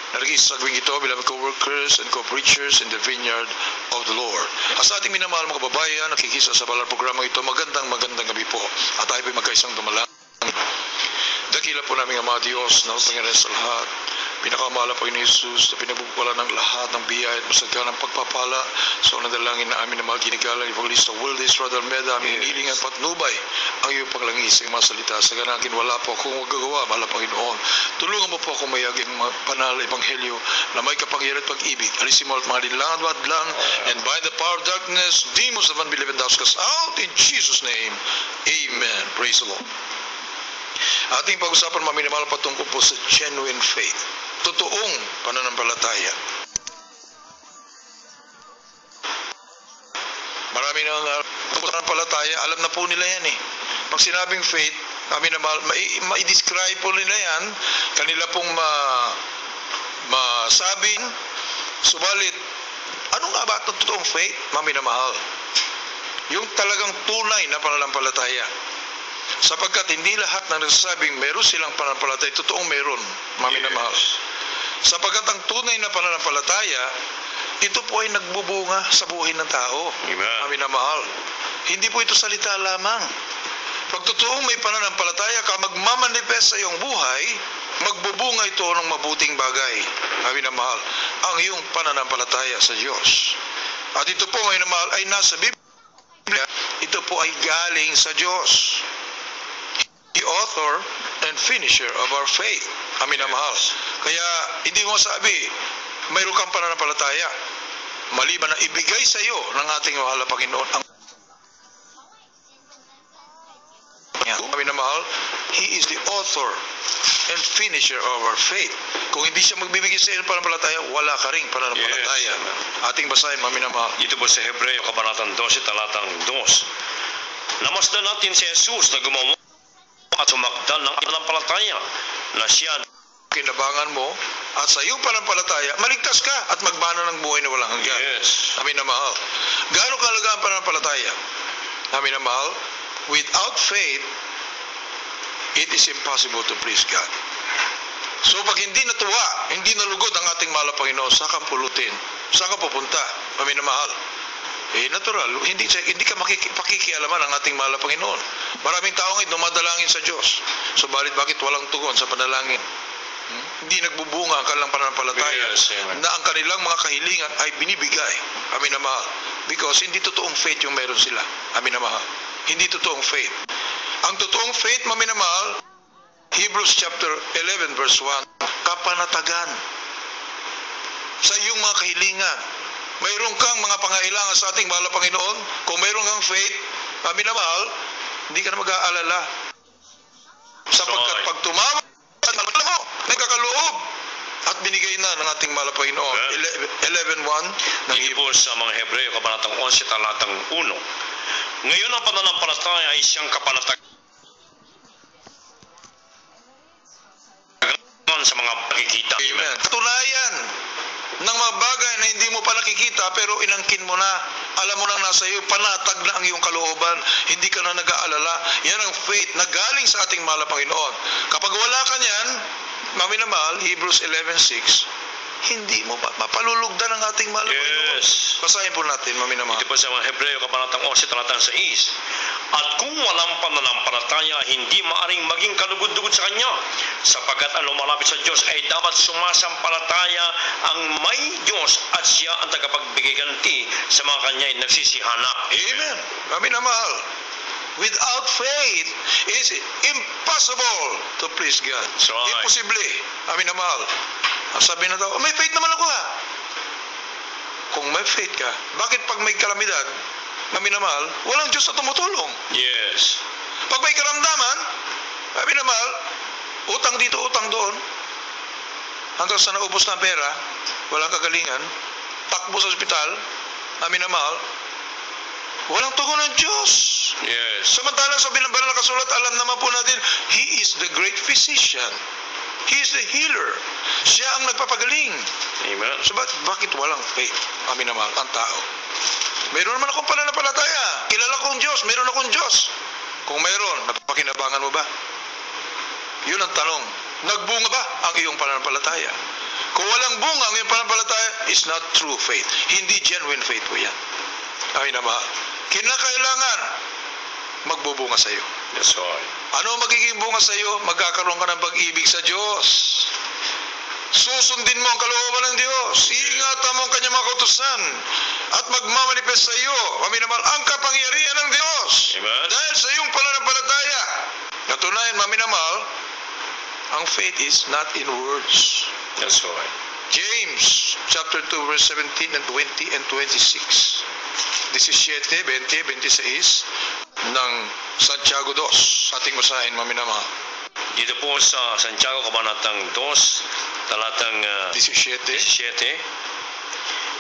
nag-isagwing ito, beloved co-workers and co-preachers in the vineyard of the Lord. At sa ating minamahal mga kababayan, nakikisa sa balang programa ito, magandang gabi po. At tayo po magkaisang dumalangin. Dakila po namin ang mga Diyos na Panginoon sa lahat. Pinakamahal po ni Jesus na pinagbubukalan ng lahat ng biyaya at masaganang pagpapala. So nadalangin na amin na mga ginagalang Evangelista Wildes, Brother Almeida, aming hilingan patnubay ang iyong panglangis ng mga salita. Sa ganakin wala po akong magagawa, mahal na Panginoon. Tulungan mo po akong mayagin mga panal Ebanghelyo na may kapangyarihan at pag-ibig. Alisin mo at mga linlangan at wadlan, and by the power of darkness, demons of unbelief and doubts cast out in Jesus' name. Amen. Praise the Lord. Ating pag-usapan maminimahal patungkol po sa genuine faith. Totoong pananampalataya. Marami nang pananampalataya, alam na po nila yan eh. Pag sinabing faith, ma-describe po nila yan, kanila pong masabing, subalit, ano nga ba ang totoong faith? Maminamahal. Yung talagang tunay na pananampalataya. Sapagkat hindi lahat ng nagsasabing meron silang pananampalataya, totoong meron, maminamahal. Sapagkat ang tunay na pananampalataya, ito po ay nagbubunga sa buhay ng tao. Amen. Maminamahal. Hindi po ito salita lamang. Pag totoong may pananampalataya ka, magmamanifest sa iyong buhay, magbubunga ito ng mabuting bagay. Maminamahal. Ang iyong pananampalataya sa Diyos. At ito po, maminamahal, ay nasa Biblia, ito po ay galing sa Diyos. The author and finisher of our faith. Amin na mahal. Kaya hindi mo sabi, mayroon kang pananampalataya. Maliban na ibigay sa iyo ng ating mahal na Panginoon ang amin na mahal, He is the author and finisher of our faith. Kung hindi siya magbibigay sa iyo ng pananampalataya, wala ka ring pananampalataya. Yes. Ating basahin, amin na mahal. Ito po sa Hebreo, Kabanatang 12, talatang 2. Namasdan natin si Jesus na gumawa at sumagdal ng pananampalataya na siya Kinabangan mo at sa iyong pananampalataya, maligtas ka at magmana ng buhay na walang hanggan. Yes. Amin na mahal. Gaano kahalaga ang pananampalataya? Amin na mahal. Without faith, it is impossible to please God. So pag hindi natuwa, hindi nalugod ang ating mahal na Panginoon, saan kang pulutin? Saan ka pupunta? Amin na mahal. Natural, hindi ka pakikialaman ang ating mahal na Panginoon. Maraming tao ngayon dumadalangin sa Diyos. Subalit bakit walang tugon sa panalangin? Hindi nagbubunga ang kanilang pananampalataya na ang kanilang mga kahilingan ay binibigay. Amin na mahal. Because hindi totoong faith yung meron sila. Amin na mahal. Hindi totoong faith. Ang totoong faith, amin na mahal, Hebrews chapter 11 verse 1, kapanatagan sa iyong mga kahilingan. mayroon kang mga pangailangan sa ating mahal na Panginoon, kung mayroon kang faith, minamahal, hindi ka na mag-aalala. Sapagkat pag tumawag, alam mo, nagkakaloob at binigay na ng ating mahal na Panginoon. 11:1 ng Dito po sa mga Hebreo, Kabanatang 11, talatang 1. Ngayon ang pananampalataya ay siyang kapanatagan sa mga nakikita. Amen. Katunayan ng mga bagay na hindi mo pa nakikita pero inangkin mo na. Alam mo nang nasa iyo, panatag na ang iyong kalooban. Hindi ka na nag-aalala. Yan ang faith na galing sa ating mahal na Panginoon. Kapag wala ka niyan, mami na mahal, Hebrews 11:6, hindi mo mapalulugdan ang ating mahal na Panginoon. Basahin po natin, mami na mahal. Ito po sa mga Hebreo, Kabanatang 11, talatang 6. At kung walang pananampalataya, hindi maaring maging kalugod-lugod sa Kanya, sapagkat ang lumalapit sa Diyos ay dapat sumasampalataya ang may Diyos at siya ang tagapagbigay ganti sa mga Kanya'y nagsisihanap. Amen. Mami na mahal. Without faith, it's impossible to please God. That's right. Imposible. Mami na mahal. Ang sabi na daw, may faith naman ako ha. Kung may faith ka, bakit pag may kalamidad, mami na mahal, walang Diyos na tumutulong? Yes. Pag may karamdaman, mami na mahal, utang dito, utang doon, hanggang sa naubos na ang pera, walang kagalingan, takbo sa ospital, mami na mahal, walang tugon ng Diyos. Yes. Samantalang sa banal na kasulat, alam naman po natin, He is the great physician. He is the healer. Siya ang nagpapagaling. Amen. So bakit walang faith? Amin naman, ang tao. Mayroon naman akong pananampalataya. Kilala kong Diyos. Mayroon akong Diyos. Kung mayroon, napapakinabangan mo ba? Yun ang tanong. Nagbunga ba ang iyong pananampalataya? Kung walang bunga ang iyong pananampalataya, it's not true faith. Hindi genuine faith po yan. Amin naman. Kinakailangan magbubunga sa iyo. That's right. Ano magiging bunga sa iyo? Magkakaroon ka ng pag-ibig sa Diyos. Susundin mo ang kalooban ng Diyos. Iingatan mo ang kanyang mga kautusan at magmamanifest sa iyo, amin naman, ang kapangyarihan ng Diyos. Amen. Dahil sa iyong pananampalataya. Natunayan, maminamahal, ang faith is not in words. That's right. James chapter 2 verse 17 and 20 and 26. 17, 20, 26 ng Santiago 2. Ating basahin, maminamahal. Dito po sa Santiago, Kabanatang 2, talatang 17.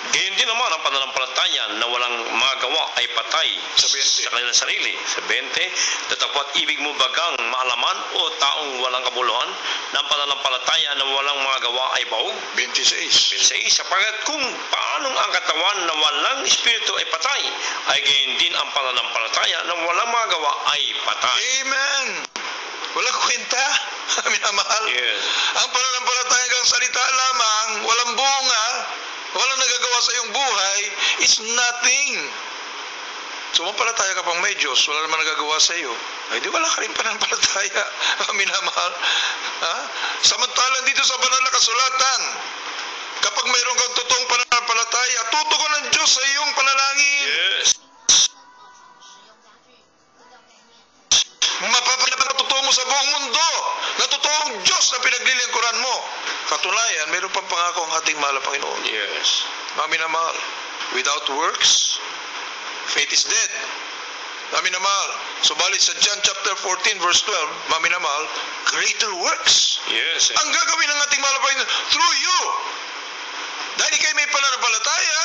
Gayon din naman ang pananampalataya na walang magawa ay patay Sa 20. sa kanilang sarili. Sa 20, datapwat ibig mo bagang maalaman o taong walang kabuluhan na ang pananampalataya na walang magawa ay baog. 26. Sapagat kung paanong ang katawan na walang espiritu ay patay, ay gayon din ang pananampalataya na walang magawa ay patay. Amen. Walang kwenta. Minamahal. Yes. Ang pananampalataya hanggang salita lamang, walang bunga, walang nagagawa sa iyong buhay, it's nothing. Sumampalataya ka pang may Diyos, wala naman nagagawa sa iyo, ay di wala ka rin pananampalataya. Minamahal. Ha? Samantalang dito sa banal na kasulatan, kapag mayroon kang totoong pananampalataya, tutugon ng Diyos sa iyong panalangin. Yes. Mapapalapit na totoo mo sa buong mundo na totoong Diyos na pinaglilingkuran mo. Katunayan, mayroon pang pangako ang ating mahal na Panginoon. Yes. Mami na mahal, without works, faith is dead. Mami na mahal, subalit sa John chapter 14 verse 12, mami na mahal, greater works. Yes. Ang gagawin ng ating mahal na Panginoon through you. Dahil ikay may pananampalataya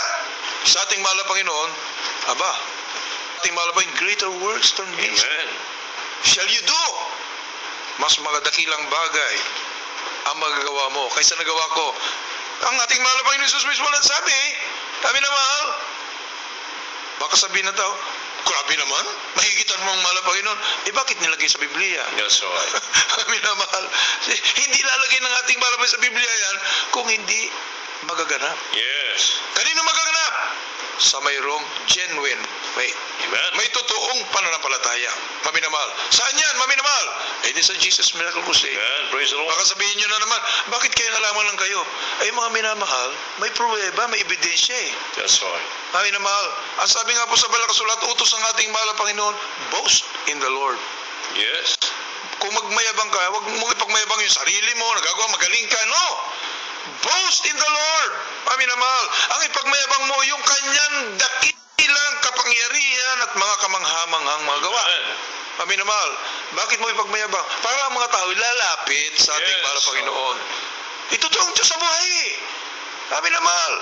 sa ating mahal na Panginoon, aba, ating mahal na Panginoon, greater works than these Amen. shall you do. Mas magadakilang bagay ang magagawa mo kaysa nagawa ko. Ang ating mahal na Panginoon Jesus mismo lang sabi, kami na mahal. Baka sabihin na tao, grabe naman, mahigitan mo ang mahal na Panginoon. Bakit nilagay sa Biblia? That's right. Kami na mahal. Hindi lalagay ng ating mahal na Panginoon sa Biblia yan kung hindi magaganap. Yes. Kanino magaganap? Sa mayroong genuine faith. Amen. May totoong pananampalataya. Maminamahal. Saan yan, maminamahal? Ay, di sa Jesus Miracle Crusade. Amen. Praise the Lord. Baka sabihin nyo na naman, bakit kayo nalaman lang kayo? Ay, mga minamahal, may pruweba, may ebidensya eh. That's right. Mga minamahal, ang sabi nga po sa banal na kasulat, utos ng ating mahal na Panginoon, boast in the Lord. Yes. Kung magmayabang ka, huwag mo ipagmayabang yung sarili mo, nagagawa, magaling ka, no? Boast in the Lord. Minamahal, ang ipagmayabang mo yung kanyang dakilang kapangyarihan at mga kamanghamanghang mga gawa. Minamahal, bakit mo ipagmayabang? Para ang mga tao lalapit sa ating mahal na Panginoon. Ituturong Diyos sa buhay. Minamahal,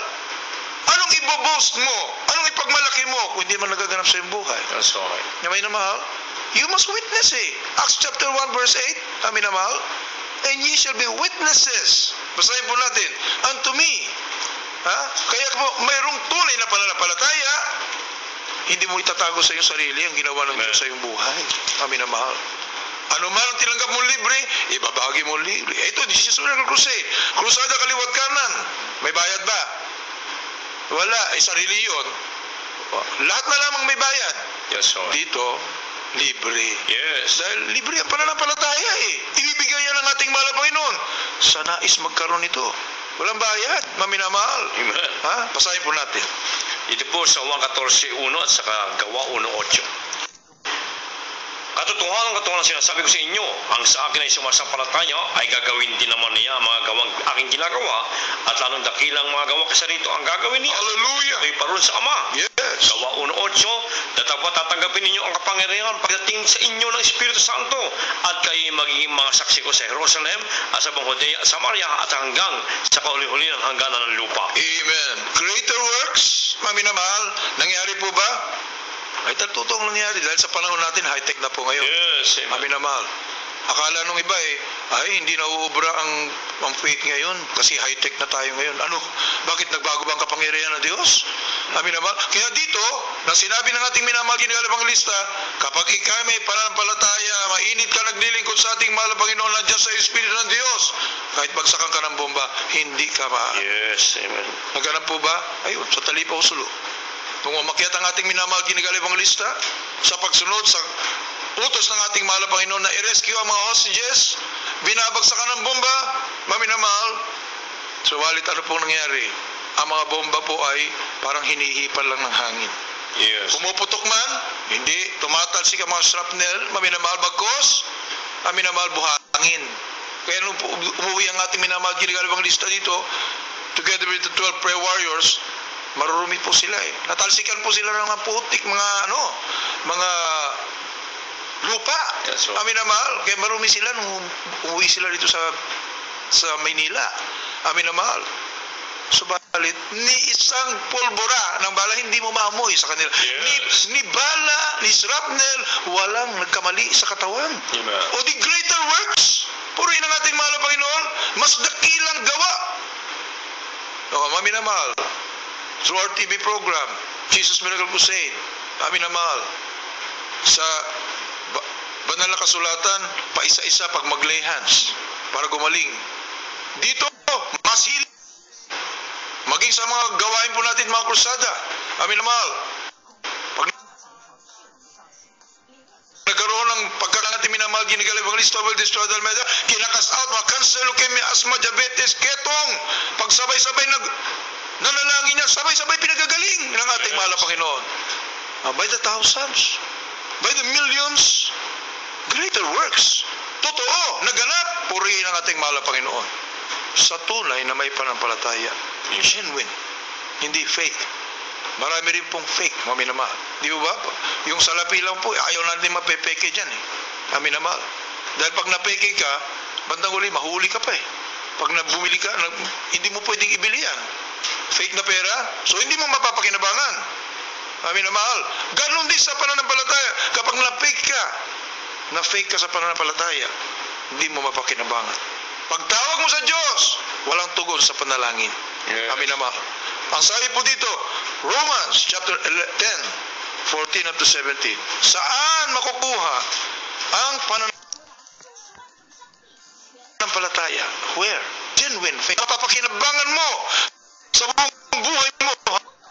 anong iboboast mo? Anong ipagmalaki mo kung hindi man nagaganap sa iyong buhay? That's right. Minamahal, you must witness Acts chapter 1 verse 8. Minamahal, and ye shall be witnesses. Basahin po natin. Unto me. Kaya po, mayroong tunay na pananampalataya, hindi mo itatago sa iyong sarili ang ginawa ng Diyos sa iyong buhay. Minamahal. Ano man ang tinanggap mong libre, ibabagi mo libre. Ito, Jesus Miracle Crusade. Krusada kaliwat kanan. May bayad ba? Wala. Sarili yun. Lahat na lamang may bayad. Yes, sir. Dito, libre. Yes. Dahil libre ang pananampalataya Ibibigay yan ng ating mahal na Panginoon. Sa nais magkaroon nito. Walang bayad. Minamahal. Amen. Basahin po natin. Ito po sa 1:14:1 at saka Gawa 1:8. Katotohanan sinasabi ko sa inyo, ang sa akin ay sumasampalataya ay gagawin din naman niya ang mga gawang aking ginagawa at anong dakilang mga gawa kaysa rito ang gagawin niya. Hallelujah! May paron sa Ama. Yes! Gawa 1:8, datapot tatanggapin ninyo ang kapangyarihan pagdating sa inyo ng Espiritu Santo at kayo magiging mga saksi ko sa Jerusalem at sa buong Judea at Samaria at hanggang sa kahuli-huli ng hangganan ng lupa. Amen. Greater works, minamahal, nangyari po ba? Ay, totoong nangyari dahil sa panahon natin, high-tech na po ngayon. Yes, amen. Minamahal. Akala nung iba ay hindi nauubra ang faith ngayon kasi high-tech na tayo ngayon. Ano? Bakit nagbago ba ang kapangyarihan ng Diyos? Minamahal. Kaya dito, na sinabi ng ating minamahal ginagalang lista, kapag ikaw may pananampalataya, mainit ka naglilingkod sa ating mahal na Panginoon nandiyan sa Espiritu ng Diyos, kahit bagsakan ka ng bomba, hindi ka Yes, amen. Naghanap po ba? Ayun, sa Talipa Usulo. Kung umakyat ang ating minamahal ginagalang lista, sa pagsunod sa utos ng ating mahal na Panginoon na i-rescue ang mga hostages, binabagsakan ng bomba, minamahal. Subalit ano pong nangyari? Ang mga bomba po ay parang hinihipan lang ng hangin. Yes. Pumuputok man, hindi. Tumatalsik ang mga shrapnel, minamahal bagkos, minamahal buhangin. Kaya nung umuwi ang ating minamahal ginagalang lista dito, together with the 12 prayer warriors, marurumi po sila Natalsikan po sila ng mga putik, mga lupa. Yes, sir. Minamahal. Kaya marumi sila nung umuwi sila dito sa Maynila. Minamahal. Subalit, ni isang pulbura ng bala hindi mo maamoy sa kanila. Yes. Ni bala, ni shrapnel, walang nagkamali sa katawan. Amen. O the greater works, purihin ang ating mahal na Panginoon, mas dakilang gawa. Minamahal. Through our TV program, Jesus Miracle Crusade, minamahal. Sa banal na kasulatan, paisa-isa pag mag-lay hands para gumaling. Dito, mas hiling. Maging sa mga gawain po natin mga krusada. Minamahal. Pag nagkaroon ng pagkaroon natin minamahal, ginagaling evangelista will destroy the almeida, kinakas out mga cancer, leukemia, asthma, diabetes, ketong. Pag sabay-sabay nanalangin niya, sabay-sabay pinagagaling ng ating mahal na Panginoon. By the thousands, by the millions, greater works. Totoo, naganap, purihin ang ating mahal na Panginoon. Sa tunay na may pananampalataya. Genuine, hindi fake. Marami rin pong fake, minamahal. Di ba? Yung salapi lang po, ayaw natin mapepeke dyan minamahal. Dahil pag napeke ka, bandang huli, mahuli ka pa Pag bumili ka, hindi mo pwedeng ibili yan. Fake na pera, so hindi mo mapapakinabangan. Minamahal. Ganon din sa pananampalataya. Kapag na-fake ka sa pananampalataya, hindi mo mapakinabangan. Pagtawag mo sa Diyos, walang tugon sa panalangin. Yes. Minamahal. Ang sabi po dito, Romans chapter 10, 14 up to 17. Saan makukuha ang pananampalataya? Where? Genuine faith. Mapapakinabangan mo sa buong buhay mo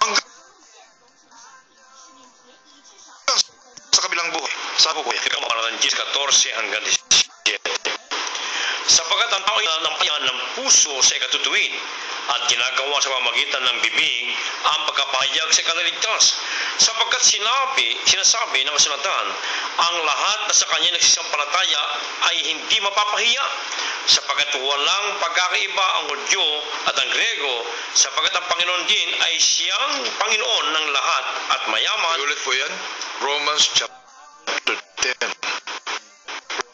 hanggang sa kabilang buhay. Sabi ko yan. Ikaw 14 hanggang 17. Sapagkat ang tao ay nanampayan ng puso sa ikatutuwid at ginagawa sa pamagitan ng bibig ang pagkapahayag sa kanaligtas. Sapagkat sinasabi ng kasulatan, ang lahat na sa kanya nagsisampalataya ay hindi mapapahiya, sapagkat walang pagkakaiba ang Hudyo at ang Grego, sapagkat ang Panginoon din ay siyang Panginoon ng lahat at mayaman. Ulit po yan. Romans chapter 10.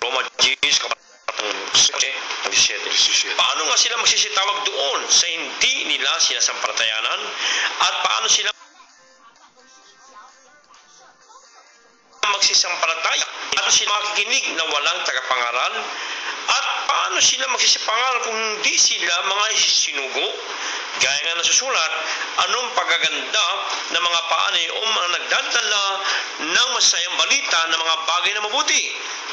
Roma 10, kapatang 17. Paano nga sila magsisitawag doon sa hindi nila sinasampalatayanan? At paano sila magsisampalataya? Paano sila makikinig na walang tagapangaral? At paano sila magsisipangaral kung hindi sila mga sinugo? Gaya nga nasusulat, anong pagaganda ng mga paani o mga nagdadala ng masayang balita ng mga bagay na mabuti.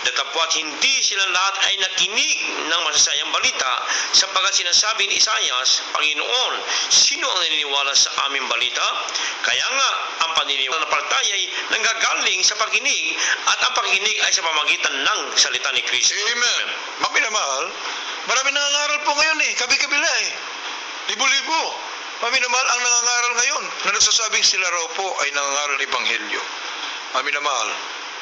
Datapwat hindi sila lahat ay nakinig ng masasayang balita, sapagkat sinasabi ni Isaias, Panginoon, sino ang naniniwala sa aming balita? Kaya nga, ang paniniwala ng palataya ay nanggagaling sa pakinig, at ang pakinig ay sa pamagitan ng salita ni Kristo. Amen. Mga minamahal, marami nangangaral po ngayon kabi-kabila Libo-libo. Mga minamahal, ang nangangaral ngayon na nagsasabing sila raw po ay nangangaral ng Ebanghelyo. Mga minamahal,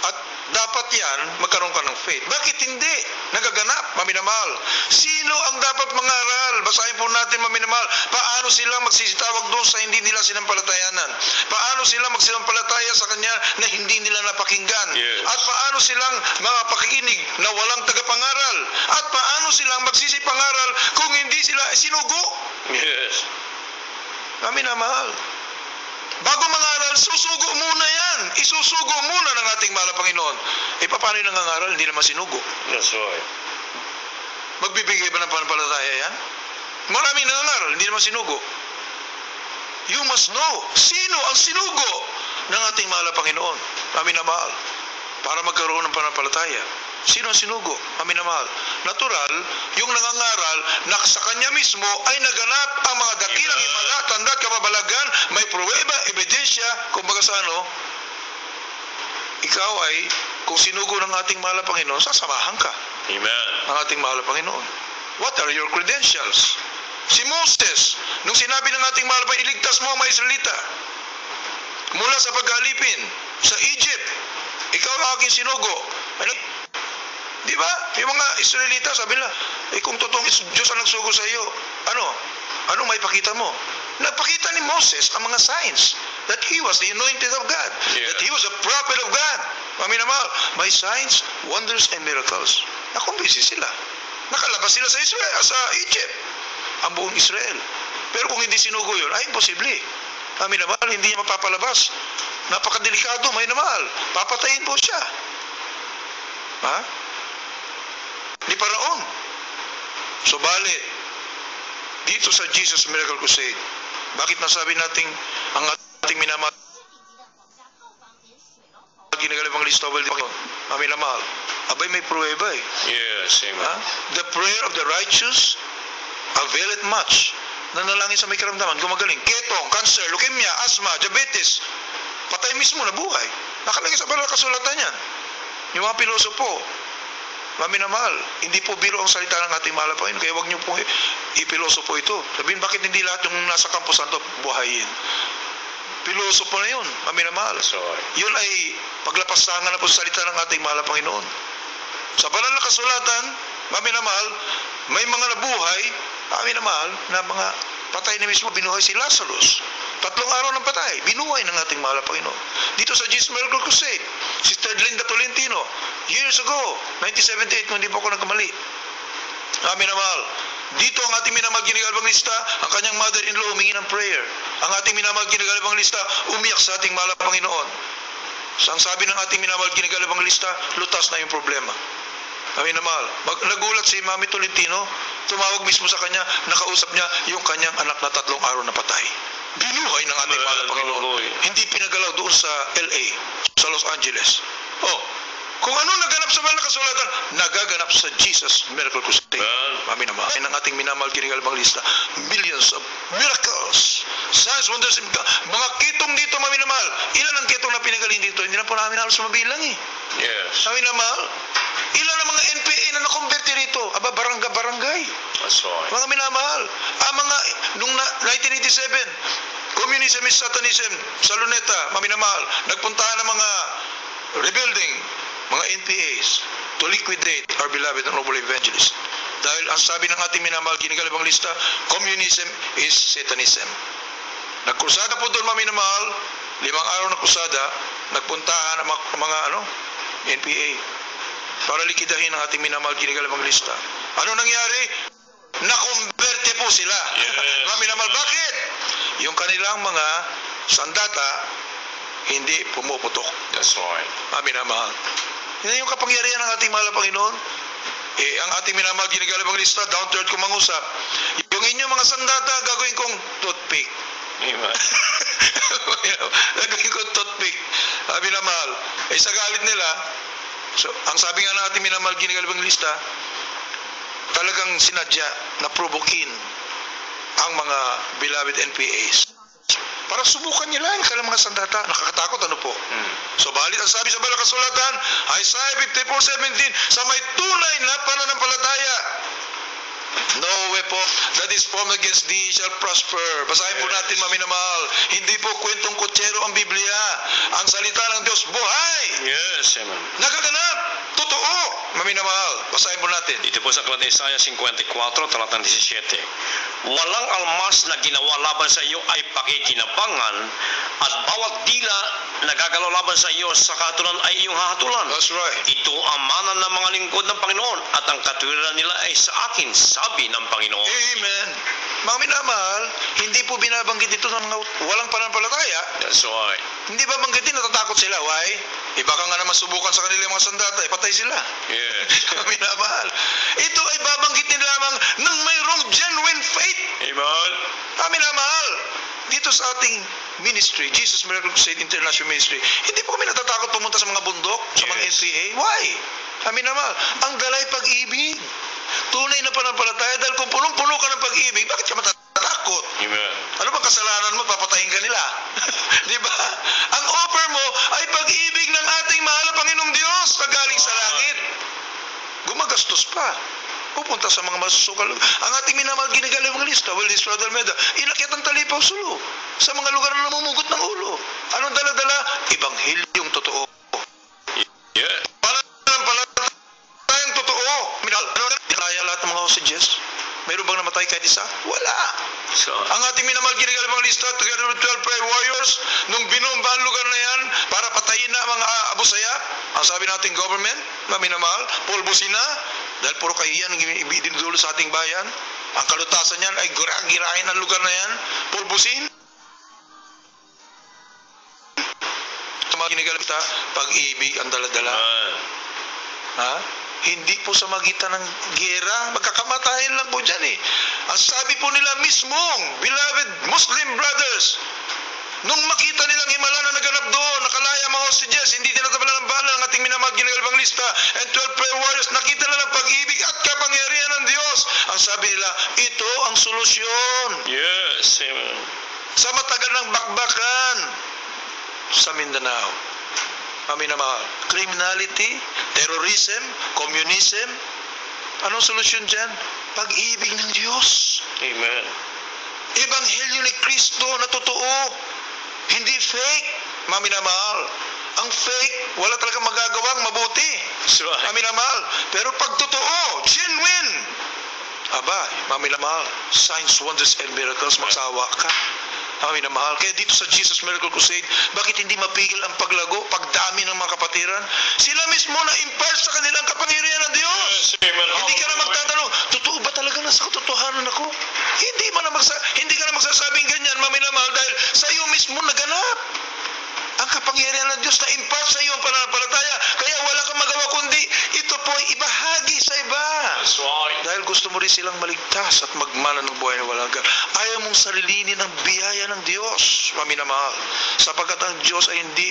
at dapat yan magkaroon ka ng faith. Bakit hindi? Nagaganap, mga minamahal. Sino ang dapat mangaral? Basahin po natin, mga minamahal. Paano sila magsisitawag doon sa hindi nila sinampalatayanan? Paano sila magsisampalataya sa Kanya na hindi nila napakinggan? Yes. At paano silang mga pakikinig na walang tagapangaral? At paano silang magsisipangaral kung hindi sila sinugo? Yes. Mga minamahal. Bago mangaral, susugo muna yan. Isusugo muna ng ating mahal na Panginoon. Paano yung nangangaral? Hindi naman sinugo. That's right. Magbibigay ba ng panampalataya yan? Maraming nangangaral, hindi naman sinugo. You must know, sino ang sinugo ng ating mahal na Panginoon? Amin na mahal. Para magkaroon ng panampalataya. Sino ang sinugo? Amin na mahal. Natural, yung nangangaral na sa kanya mismo ay naganap ang mga dakilang himala, tanda at kababalagan, may pruweba, ebidensya, kumbaga sa ikaw ay, kung sinugo ng ating mahal na Panginoon, sasamahan ka. Amen. Ang ating mahal na Panginoon. What are your credentials? Si Moses, nung sinabi ng ating mahal na iligtas mo ang mga Israelita mula sa pag-alipin sa Egypt, ikaw ang aking sinugo. Di ba? Yung mga Israelita, sabi nila, kung totoong Diyos ang nagsugo sa iyo, ano may pakita mo? Nagpakita ni Moses ang mga signs that he was the anointed of God, that he was a prophet of God. Amin naman, may signs, wonders, and miracles. Nakumbisi sila. Nakalabas sila sa Israel, sa Egypt, ang buong Israel. Pero kung hindi sinugo yun, ay imposible. Amin naman, hindi niya mapapalabas. Napakadelikado, may naman. Papatayin po siya. Ha? Ni Paraon. Subalit, dito sa Jesus Miracle Crusade, bakit nasabi nating ang ating minamahal ginagalawang list of amin na mahal? Abay, may pruweba Yes, amen. The prayer of the righteous availeth much. Nanalangin sa may karamdaman, gumagaling. Ketong, cancer, leukemia, asthma, diabetes. Patay mismo na buhay. Nakalagay sa banal na kasulatan yan. Yung mga pilosopo, mami na mahal, hindi po biro ang salita ng ating mahal na Panginoon. Kaya huwag niyo po ipilosopo ito. Sabihin, bakit hindi lahat yung nasa kampusan to buhayin? Pilosopo na yun, mami na mahal. Yun ay paglapastangan na po sa salita ng ating mahal na Panginoon. Sa banal na kasulatan, mami na mahal, may mga nabuhay, mami na mahal, na mga patay na mismo, binuhay si Lazarus. 3 araw ng patay, binuhay ng ating mahal na Panginoon. Dito sa Jesus Miracle Crusade, si Ted Linda Tolentino, years ago, 1978, kung hindi po ako nagkamali. Amin na mahal. Dito ang ating minamahal ginagalawang lista, ang kanyang mother-in-law humingi ng prayer. Ang ating minamahal ginagalawang lista, umiyak sa ating mahal na Panginoon. Ang sabi ng ating minamahal ginagalawang lista, lutas na yung problema. Amin na mahal. Nagulat si Mami Tolentino, tumawag mismo sa kanya, nakausap niya yung kanyang anak na 3 araw na patay. Binuhay ng ating mahal na Panginoon. Hindi pinagalaw doon sa LA, sa Los Angeles. Kung ano naganap sa banal na kasulatan, nagaganap sa Jesus Miracle Crusade. Amin naman. Ang ating minamahal kinigalbang lista. Millions of miracles. Signs, wonders, mga kitong dito, mami na mahal. Ilan ang kitong na pinagaling dito? Hindi na po namin halos mabilang eh. Yes. Mami na mahal. Ilan ang mga NPA na nakonverte rito? Aba, barangay. That's right. Mga minamahal. Mga, nung 1987, communism is satanism sa Luneta, mami na mahal. Nagpuntahan ng mga rebuilding, mga NPAs to liquidate our beloved and noble evangelist. Dahil ang sabi ng ating minamahal kinigalibang lista, communism is satanism. Nagkursada po doon, mami na mahal, 5 araw na kursada, nagpuntahan ang mga NPA para likidahin ang ating minamahal kinigalibang lista. Ano nangyari? Nakonverte po sila. Yes. Mami na mahal, bakit? Yung kanilang mga sandata hindi pumuputok. That's right. Mami na mahal. Yan yung kapangyarihan ng ating mahal na Panginoon. Ang ating minamahal kinigalibang lista, down to earth kung mangusap. Yung inyong mga sandata, gagawin kong toothpick. Amen. Gagawin kong toothpick. Sabi na mahal. Sa galit nila, so, ang sabi nga ng ating minamahal kinigalibang lista, talagang sinadya na provokin ang mga beloved NPAs. Para subukan nila ang kanilang mga sandata. Nakakatakot, ano po? So, balit ang sabi sa banal na kasulatan, Isaiah 54:17, sa may tunay na pananampalataya, no weapon that is formed against thee shall prosper. Basahin po natin, mami na mahal. Hindi po kwentong kutsero ang Biblia. Ang salita ng Diyos, buhay! Yes, amen. Nagaganap! Totoo! Mami na mahal. Basahin po natin. Dito po sa aklat ni Isaiah 54, talatang 17. Walang almas na ginawa laban sa iyo ay pakikinabangan, at bawat dila na gagalaw laban sa iyo sa kahatulan ay iyong hahatulan. That's right. Ito ang mana ng mga lingkod ng Panginoon, at ang katwiran nila ay sa akin, sabi ng Panginoon. Amen. Mga minamahal, hindi po binabanggit ito ng mga walang pananampalataya. That's right. Hindi ba banggitin, natatakot sila? Why? Iba ka nga naman subukan sa kanilang mga sandata, patay sila. Yes. Mga minamahal. Ito ay babanggitin lamang ng mayroong genuine faith. Amen. Mga minamahal. Dito sa ating ministry, Jesus Miracle Crusade International Ministry, hindi po kami natatakot pumunta sa mga bundok, sa mga Yes. NPA. Why? Mga minamahal, ang galay pag-ibig. Tunay na pananampalataya, dahil kung punong-puno ka ng pag-ibig, bakit ka matatakot? Amen. Ano bang kasalanan mo? Papatayin ka nila. Di ba? Ang offer mo ay pag-ibig ng ating mahal na Panginoong Diyos na galing sa langit. Gumagastos pa. Pupunta sa mga masusukal. Ang ating minamahal ginigalibang lista, Willis Rod Almeida, inakyat ang talipaw sulo sa mga lugar na namumugot ng ulo. Anong dala-dala? Ebanghilyong totoo. Yeah. Pananampalatayang totoo. Minahal. Ano na? Tinaya lahat ng mga hostages. Mayroon bang namatay kahit isa? Wala. So, Ang ating minamahal ginigalibang lista, together with 12 prayer warriors, nung binomba ang lugar na yan para patayin na ang mga Abu Sayyaf, ang sabi nating government, na minamahal, pulbusin na, dahil puro kahiyan ang dinudulo sa ating bayan. Ang kalutasan niyan ay girahin ang lugar na yan, pulbusin. Sa mga ginigalibang lista, pag-ibig ang daladala. Ha? Hindi po sa magitan ng gera, magkakamatayan lang po dyan eh. Ang sabi po nila mismong, beloved Muslim brothers, nung makita nilang himala na naganap doon, nakalaya mga hostages, hindi tinatabalan ng bala ng ating minamahal ginigalibang lista, and 12 prayer warriors, nakita nila ang pag-ibig at kapangyarihan ng Diyos. Ang sabi nila, ito ang solusyon yes, amen. sa matagal ng bakbakan sa Mindanao. Kami na mga criminality, terrorism, communism. Anong solusyon dyan? Pag-ibig ng Diyos. Amen. Ebanghelyo ni Kristo na totoo. Hindi fake. Mami na mahal. Ang fake, wala talagang magagawang mabuti. That's right. Mami na mahal. Pero pag totoo, genuine. Aba, mami na mahal. Signs, wonders, and miracles, magsawa ka. Mami na mahal. Kaya dito sa Jesus Miracle Crusade, bakit hindi mapigil ang paglago, pagdami ng mga kapatiran? Sila mismo na impart sa kanilang kapangyarihan ng Diyos. Yes, amen. Hindi ka na magtatanong, totoo ba talaga nasa katotohanan ako? Hindi ka na magsasabing ganyan, mami na mahal, dahil sa iyo mismo naganap ang kapangyarihan ng Diyos na impart sa iyo ang pananampalataya. Kaya wala kang magawa kundi ito po ay ibahagi sa iba. That's right. Dahil gusto mo rin silang maligtas at magmana ng buhay na walang hanggan. Ayaw mong sarilinin ang biyaya ng Diyos, mami na mahal. Sapagkat ang Diyos ay hindi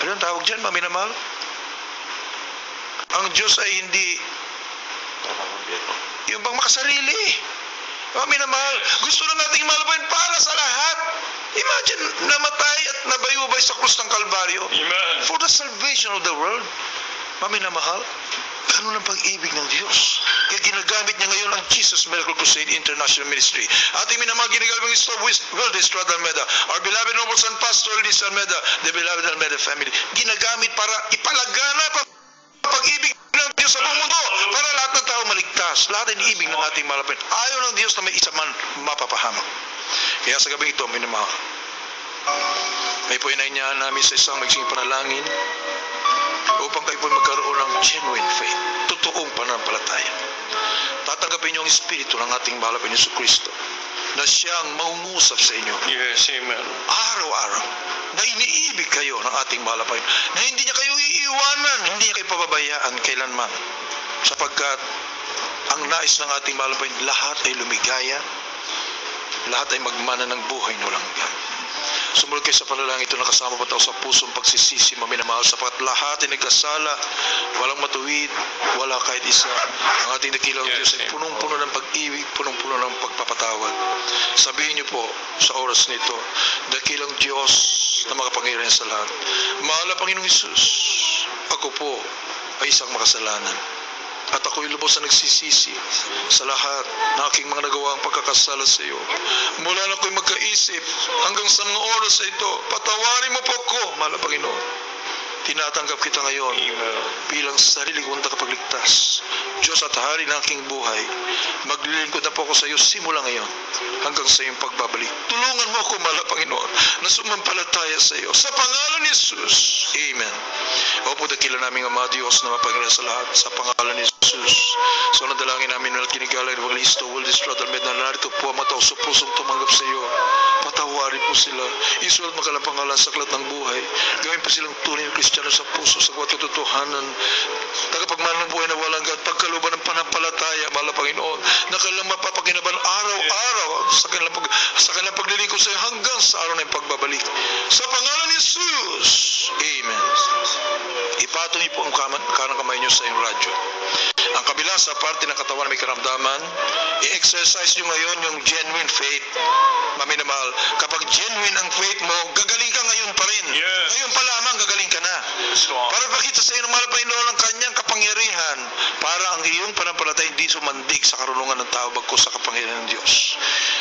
Ano ang tawag dyan, maminamahal? Ang Diyos ay hindi yung bang makasarili. Maminamahal, gusto na nating malabayan para sa lahat. Imagine, namatay at nabayubay sa krus ng Kalbaryo. Amen. For the salvation of the world. Maminamahal, ganun ang pag-ibig ng Diyos. Kaya ginagamit niya ngayon ang Jesus Miracle Crusade International Ministry. Ating minamahal, ginagamit ng World Estrada Almeda, our beloved noble son Pastor Liz Almeda, the beloved Almeda family. Ginagamit para ipalaganap ang pag-ibig ng Diyos sa buong mundo para lahat ng tao maligtas. Lahat ay ibig ng ating malapit. Ayaw ng Diyos na may isa man mapapahamak. Kaya sa gabing ito, minamahal, may po inainyahan namin sa isang magsing panalangin upang kayo po magkaroon ng genuine faith, totoong pananampalataya. Tatanggapin niyo ang Espiritu ng ating mahal na Yesu Kristo na siyang mangungusap sa inyo. Yes, amen. Araw-araw na iniibig kayo ng ating mahal na hindi niya kayo iiwanan, hindi niya kayo pababayaan kailanman. Sapagkat ang nais ng ating mahal lahat ay lumigaya, lahat ay magmana ng buhay na walang hanggan. Sumunod kayo sa panalangin ito, nakasama pa tayo sa pusong pagsisisi, maminamahal, sapat lahat ay nagkasala, walang matuwid, wala kahit isa. Ang ating dakilang Diyos ay punong-puno ng pag-ibig, punong-puno ng pagpapatawad. Sabihin niyo po sa oras nito, dakilang Diyos na makapangyarihan sa lahat, mahal na Panginoong Hesus, ako po ay isang makasalanan. At ako'y lubos na nagsisisi sa lahat na aking mga nagawang pagkakasala sa iyo. Mula na ako'y magkaisip hanggang sa mga oras na ito, patawarin mo po ako, mahal na Panginoon. Tinatanggap kita ngayon bilang sarili kong tagapagligtas. Diyos at Hari ng aking buhay, maglilingkod na po ako sa iyo simula ngayon hanggang sa iyong pagbabalik. Tulungan mo ako, mahal na Panginoon, na sumampalataya sa iyo. Sa pangalan ni Jesus, Amen. Opo, dakilan namin ang mga Diyos na mapagalitan sa lahat. Sa pangalan ni Jesus. So, nadalangin namin na kinigalang ng Evangelista Will Estrada Almeda na narito po ang matao sa pusong tumanggap sa iyo. Patawarin po sila. Isulat makalang pangalan sa aklat ng buhay. Gawin pa silang tunay na Kristiyano sa puso sa kuwat katotohanan. Tagapagmahal ng buhay na walang gan, pagkaluban ng panampalataya, mahal na Panginoon, na kanilang mapapakinaban araw-araw sa kanilang paglilingkod sa iyo hanggang sa araw na yung pagbabalik. Sa pangalan ni Jesus. Amen. Ipatong niyo po ang kanang kamay niyo sa iyong radyo. Ang kabila sa parte ng katawan na may karamdaman, i-exercise nyo ngayon yung genuine faith. Maminamahal, kapag genuine ang faith mo, gagaling ka ngayon pa rin. Yes. Ngayon pa lamang gagaling ka na. Para pakita sa iyo ng mahal na Panginoon ang kanyang kapangyarihan para ang iyong panampalataya hindi sumandig sa karunungan ng tao bagkus sa kapangyarihan ng Diyos.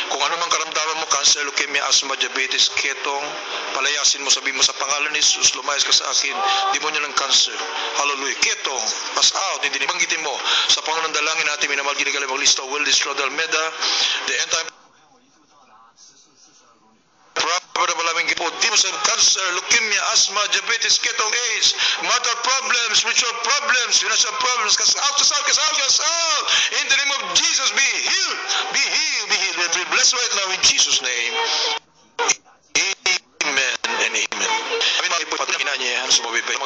Kung ano mang karamdaman mo, cancer, leukemia, asthma, diabetes, ketong, palayasin mo, sabihin mo sa pangalan ni Jesus, lumayas ka sa akin, demonyo ng cancer. Hallelujah. Ketong, pass out, hindi banggitin mo. Sa Panginoon dalangin natin, minamahal ginagaling Evangelista Will Estrada Almeda, the end time prophet of malaming po, demons and cancer, leukemia, asthma, diabetes, ketong, AIDS, mental problems, spiritual problems, financial problems, cast out, cast out, cast out, cast out. In the name of Jesus, be healed, be healed, be healed, and be blessed right now in Jesus' name. Amen and amen. Amin mga po, patuloy na niya sa mabibay.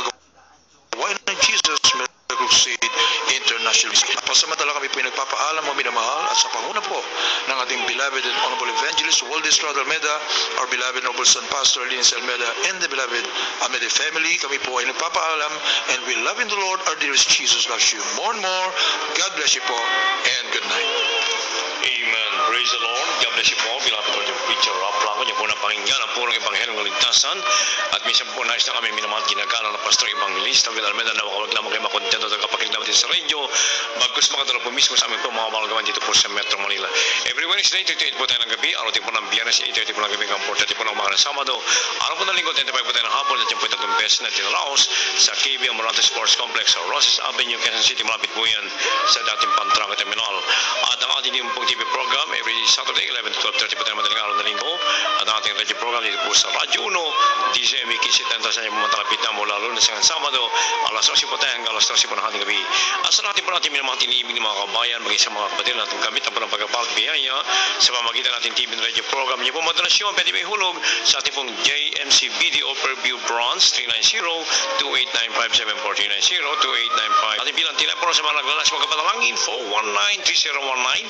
Why not Jesus Miracle Crusade International? Pasamantala kami po yung nagpapaalam mo minamahal at sa panguna po ng ating beloved and honorable evangelist Will Estrada Almeda, our beloved noble son Pastor Linus Almeda, and the beloved Almeda family. Kami po ay nagpapaalam, and we love in the Lord, our dearest Jesus loves you more and more. God bless you po, and good night. Amen. Praise the Lord. God bless you po. Beloved Lord, the preacher, Rob Blanco, niya po na pakinggan ang purong ebanghelyo ng kaligtasan. At minsan po nais na kami minamahal ginagalang na Pastor Evangelista Will Almeda na wakawag lamang kayo makontento at kapakinig natin sa radio. Bagkus makadala po mismo sa amin po mga malagawan dito po sa Metro Manila. Every Wednesday, 8 po tayo ng gabi. Araw din po ng Biyernes, 8 po ng gabi. Hanggang 4 po ng umaga ng Sabado. Araw po ng Linggo, 10 po tayo ng hapon. At yan po yung tatlong beses natin na Laos sa KB Amarante Sports Complex sa Roses Avenue, Quezon City. Malapit po yan sa dating Pantraco Terminal. At ang ating pong TV program every Saturday 11 to 12:30 po tayo madaling araw na linggo. At ang ating radio program dito po sa Radyo 1 DCME Kisitenta sa inyo matalapit na mula Lunes hanggang Sabado alas 12 po tayo hanggang alas 12 po ng hating gabi. At sa natin po natin minamahal tiniibig ng mga kabayan maging sa mga kapatid natin gamit ang pagkabalat biyaya sa pamagitan natin TV and radio program niyo po madonasyon pwede may hulog sa ating pong JMC Video Overview Bronze 390-2895-7490-2895 ating bilang telepono sa mga naglalas magkapatalangin 419-3019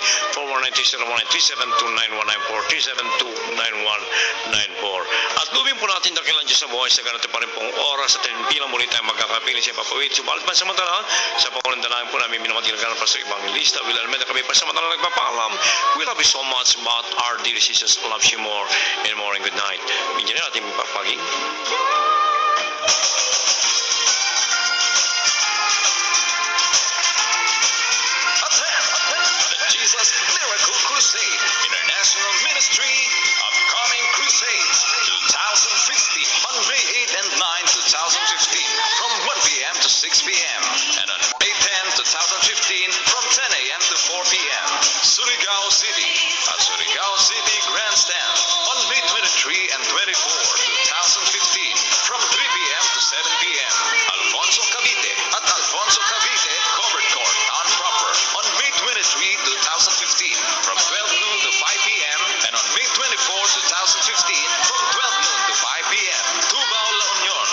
At lubing po natin dakilan Diyos sa buhay sa ganito pa rin pong oras at bilang muli tayo magkakapiling sa papawid. Subalit pansamantala, sa pangulang po namin minamatilang ka ng Pastor Evangelista Will Almeida, kami pansamantala nagpapaalam. We love you so much, but our dear Jesus loves you more and more, and good night. Bigyan na natin papaging. Jesus Miracle Crusade International Ministry Upcoming Crusades 2015 on May 8 and 9, 2015 from 1 p.m. to 6 p.m. and on May 10, 2015 from 10 a.m. to 4 p.m. Surigao City at Surigao City Grandstand on May 23 and 24, 2015 from 3 p.m. to 7 p.m. Alfonso Cavite at Alfonso Cavite Covered Court on Proper on May 23, 2015 from 12 noon to 5 p.m. and on May 24, 2015 from 12 noon to 5 p.m. Tubao La Union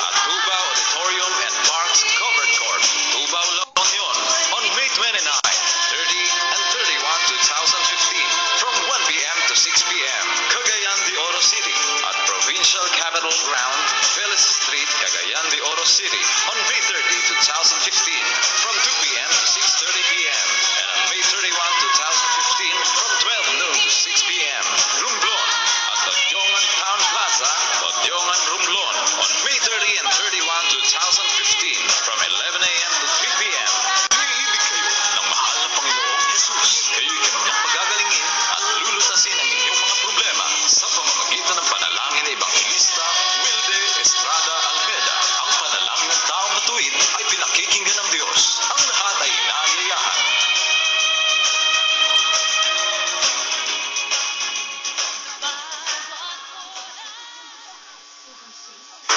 at Tubao Auditorium and Parks Covered Court, Tubao La Union on May 29, 30 and 31, 2015 from 1 p.m. to 6 p.m. Cagayan de Oro City at Provincial Capitol Ground, Vélez Street, Cagayan de Oro City on May 30, 2015 from 2 p.m. to 6:30 p.m. and on May 31, 2015 from 12 noon to 6 p.m. Romblon at Odiongan Town Plaza, Odiongan Romblon on May 30 and 31, 2015 from 11 a.m. to 3 p.m. Iniibig kayo ng mahal na Panginoong Jesus. Kayo'y kanyang pagagalingin at lulutasin ang inyong mga problema sa pamamagitan ng panalangin na Evangelista Wilde Estrada Almeida. Ang panalangin ng taong matuwid ay pinakikinggan ng Diyos. Ang lahat ay inaanyayahan.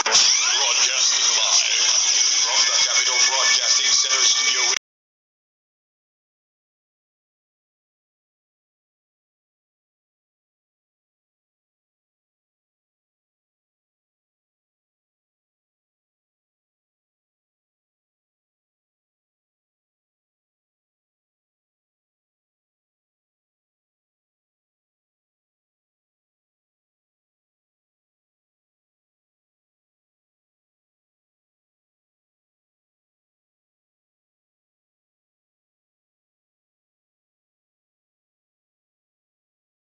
Broadcasting